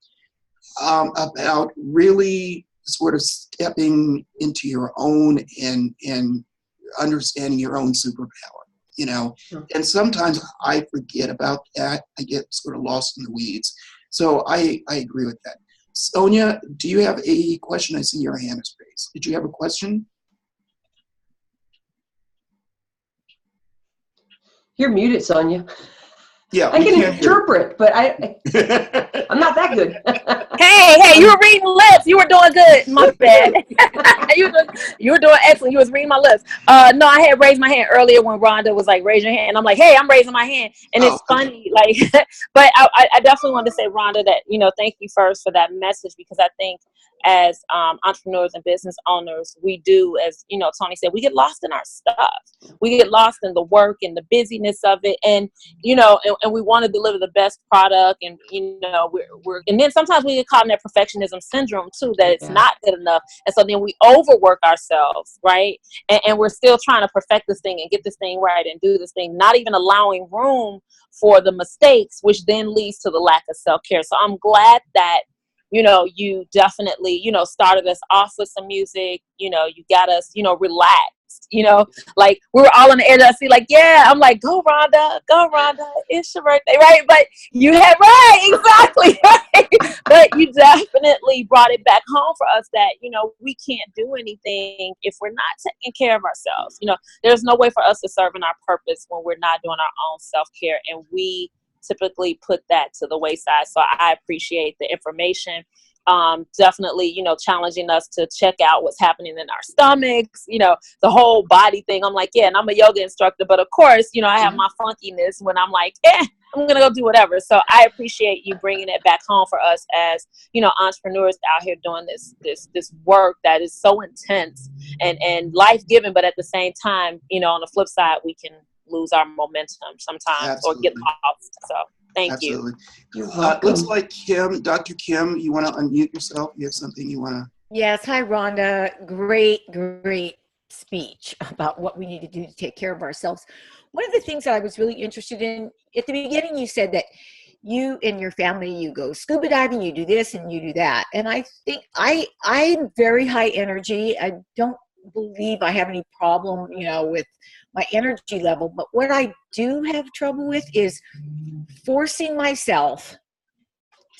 about really sort of stepping into your own and understanding your own superpower. And sometimes I forget about that. I get sort of lost in the weeds. So I agree with that. Sonia, do you have a question? I see your hand is raised. Did you have a question? You're muted, Sonia. Yeah, I can interpret, but I'm not that good. Hey, you were reading lips. You were doing good. My bad. you were doing excellent. You was reading my lips. No, I had raised my hand earlier when Rhonda was like, raise your hand. And I'm like, hey, I'm raising my hand. And it's funny, like, but I definitely want to say, Rhonda, that, thank you first for that message, because I think as entrepreneurs and business owners, we do, as Tony said, we get lost in our stuff. We get lost in the work and the busyness of it, and and we want to deliver the best product, and we're and then sometimes we get caught in that perfectionism syndrome too, that it's not good enough, and so then we overwork ourselves, right? And we're still trying to perfect this thing and get this thing right and do this thing, not even allowing room for the mistakes, which then leads to the lack of self-care. So I'm glad that you definitely, started us off with some music, you got us, relaxed, like we were all on the edge of the seat, like, yeah, I'm like, go Rhonda, it's your birthday, right? But you had, right, exactly, right? But you definitely brought it back home for us that, we can't do anything if we're not taking care of ourselves. There's no way for us to serve in our purpose when we're not doing our own self-care, and we typically put that to the wayside. So I appreciate the information. Definitely, challenging us to check out what's happening in our stomachs, the whole body thing. I'm like, yeah, and I'm a yoga instructor, but of course, I have my funkiness when I'm like, I'm gonna go do whatever. So I appreciate you bringing it back home for us as, entrepreneurs out here doing this work that is so intense and life-giving, but at the same time, on the flip side, we can lose our momentum sometimes. Absolutely. Or get lost. So thank Absolutely. you. Looks like Dr. Kim, you want to unmute yourself? You have something you want to? Yes. Hi, Rhonda. Great speech about what we need to do to take care of ourselves. One of the things that I was really interested in at the beginning, you said that you and your family, you go scuba diving, you do this and you do that. And I think I'm very high energy. I don't believe I have any problem, with my energy level. But what I do have trouble with is forcing myself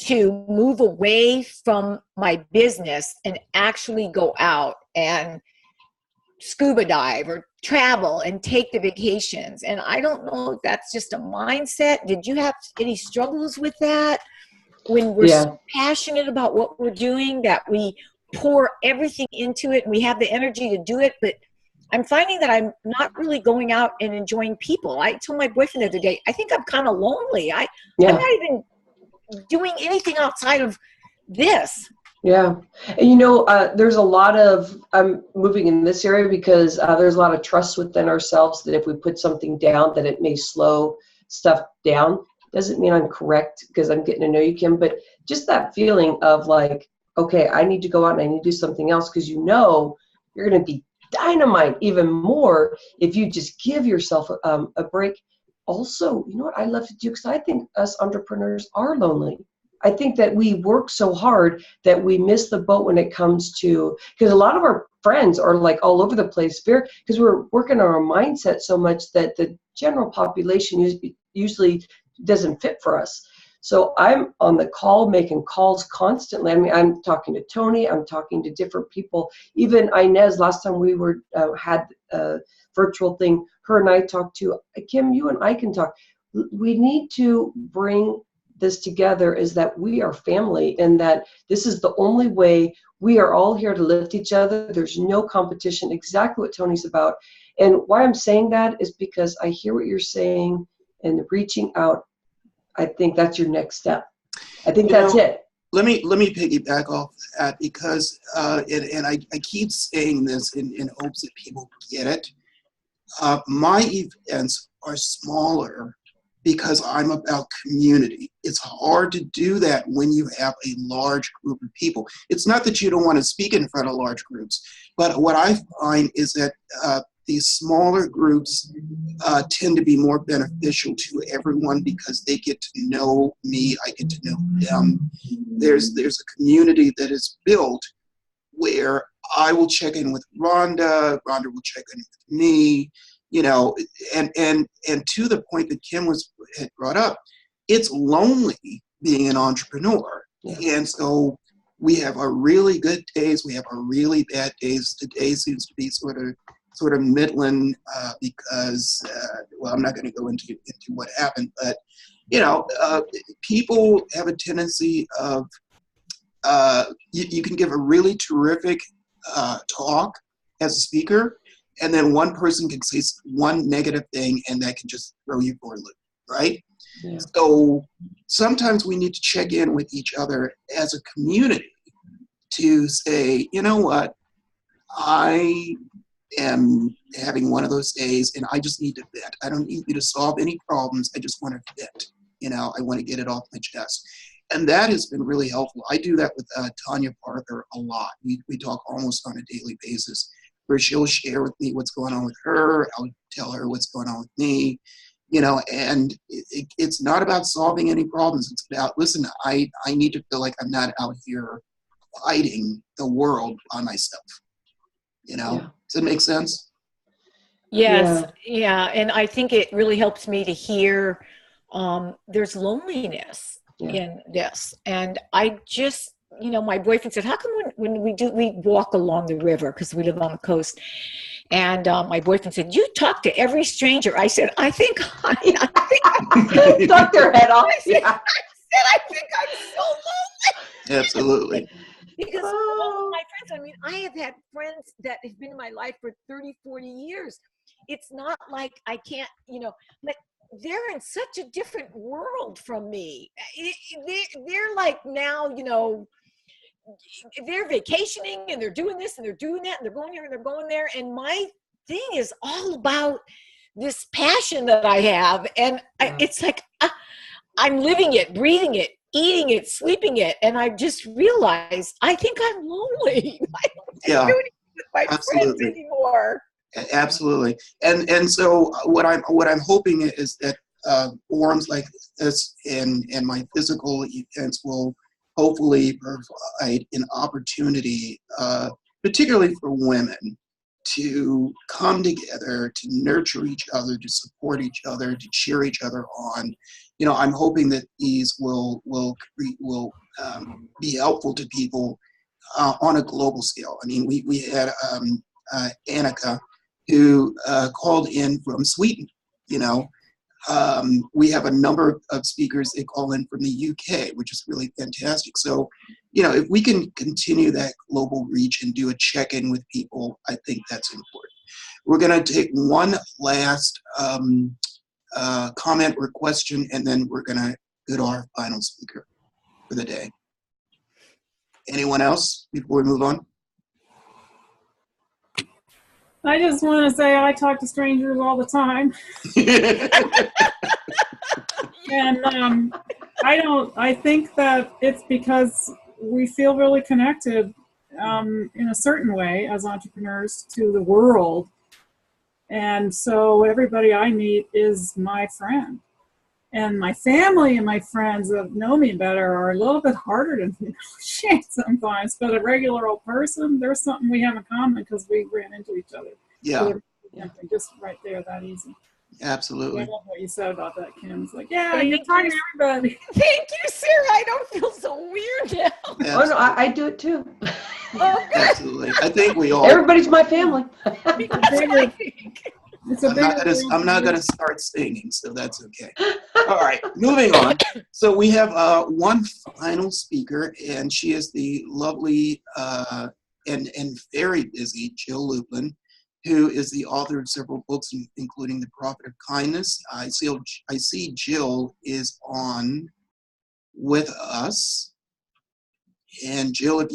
to move away from my business and actually go out and scuba dive or travel and take the vacations. And I don't know if that's just a mindset. Did you have any struggles with that when we're so passionate about what we're doing that we pour everything into it and we have the energy to do it? But I'm finding that I'm not really going out and enjoying people. I told my boyfriend the other day, I think I'm kind of lonely. I'm not even doing anything outside of this. Yeah. And there's a lot of, I'm moving in this area because there's a lot of trust within ourselves that if we put something down that it may slow stuff down. Doesn't mean I'm correct because I'm getting to know you, Kim, but just that feeling of like, okay, I need to go out and I need to do something else because you're going to be dynamite even more if you just give yourself a break. Also, you know what I love to do, because I think us entrepreneurs are lonely. I think that we work so hard that we miss the boat when it comes to, because a lot of our friends are like all over the place because we're working on our mindset so much that the general population usually doesn't fit for us. So I'm on the call, making calls constantly. I mean, I'm talking to Tony, I'm talking to different people. Even Inez, last time we had a virtual thing, her and I talked to, Kim, you and I can talk. We need to bring this together, is that we are family and that this is the only way. We are all here to lift each other. There's no competition, exactly what Tony's about. And why I'm saying that is because I hear what you're saying and reaching out. I think that's your next step. I think that's it. Let me piggyback off that because, and I keep saying this in hopes that people get it. My events are smaller because I'm about community. It's hard to do that when you have a large group of people. It's not that you don't want to speak in front of large groups, but what I find is that these smaller groups tend to be more beneficial to everyone because they get to know me, I get to know them. There's a community that is built where I will check in with Rhonda will check in with me, and to the point that Kim had brought up, it's lonely being an entrepreneur. Yeah. And so we have our really good days, we have our really bad days. Today seems to be sort of Midland because, I'm not going to go into what happened, but, people have a tendency of, you can give a really terrific talk as a speaker, and then one person can say one negative thing and that can just throw you for a loop, right? Yeah. So sometimes we need to check in with each other as a community to say, you know what, I am having one of those days and I just need to vent. I don't need you to solve any problems. I just want to vent. I want to get it off my chest. And that has been really helpful. I do that with Tanya Parker a lot. We talk almost on a daily basis where she'll share with me what's going on with her. I'll tell her what's going on with me, and it's not about solving any problems. It's about, listen, I need to feel like I'm not out here fighting the world by myself. Yeah. Does that make sense? Yes. Yeah. And I think it really helps me to hear there's loneliness in this. And I just, my boyfriend said, how come when we walk along the river, because we live on the coast, and my boyfriend said, you talk to every stranger. I said, I think I talk their head off. I said, I think I'm so lonely. Absolutely. Because all of my friends, I have had friends that have been in my life for 30, 40 years. It's not like I can't, but they're in such a different world from me. They're like now, they're vacationing and they're doing this and they're doing that and they're going here and they're going there. And my thing is all about this passion that I have. And it's like, I'm living it, breathing it, eating it, sleeping it. And I just realized I think I'm lonely. I don't do anything with my friends anymore. Absolutely. And so what I'm hoping is that forums like this and my physical events will hopefully provide an opportunity, particularly for women, to come together, to nurture each other, to support each other, to cheer each other on. You know, I'm hoping that these will be helpful to people on a global scale. I mean, we had Annika, who called in from Sweden. You know, we have a number of speakers that call in from the UK, which is really fantastic. So, you know, if we can continue that global reach and do a check-in with people, I think that's important. We're going to take one last comment or question, and then we're going to go to our final speaker for the day. Anyone else before we move on? I just want to say I talk to strangers all the time. And I think that it's because we feel really connected in a certain way as entrepreneurs to the world. And so everybody I meet is my friend. And my family and my friends that know me better are a little bit harder to negotiate sometimes. But a regular old person, there's something we have in common because we ran into each other. Yeah. So just right there, that easy. Absolutely. I love what you said about that, Kim. It's like, yeah, you're talking to everybody. Thank you, Sarah. I don't feel so weird now. Yeah, Oh no, I do it too. Oh, good. absolutely. I think we all. Everybody's my family. I'm not gonna start singing, so that's okay. All right, moving on. So we have one final speaker, and she is the lovely and very busy Jill Lublin, who is the author of several books, including The Profit of Kindness. I see Jill is on with us, and Jill, if you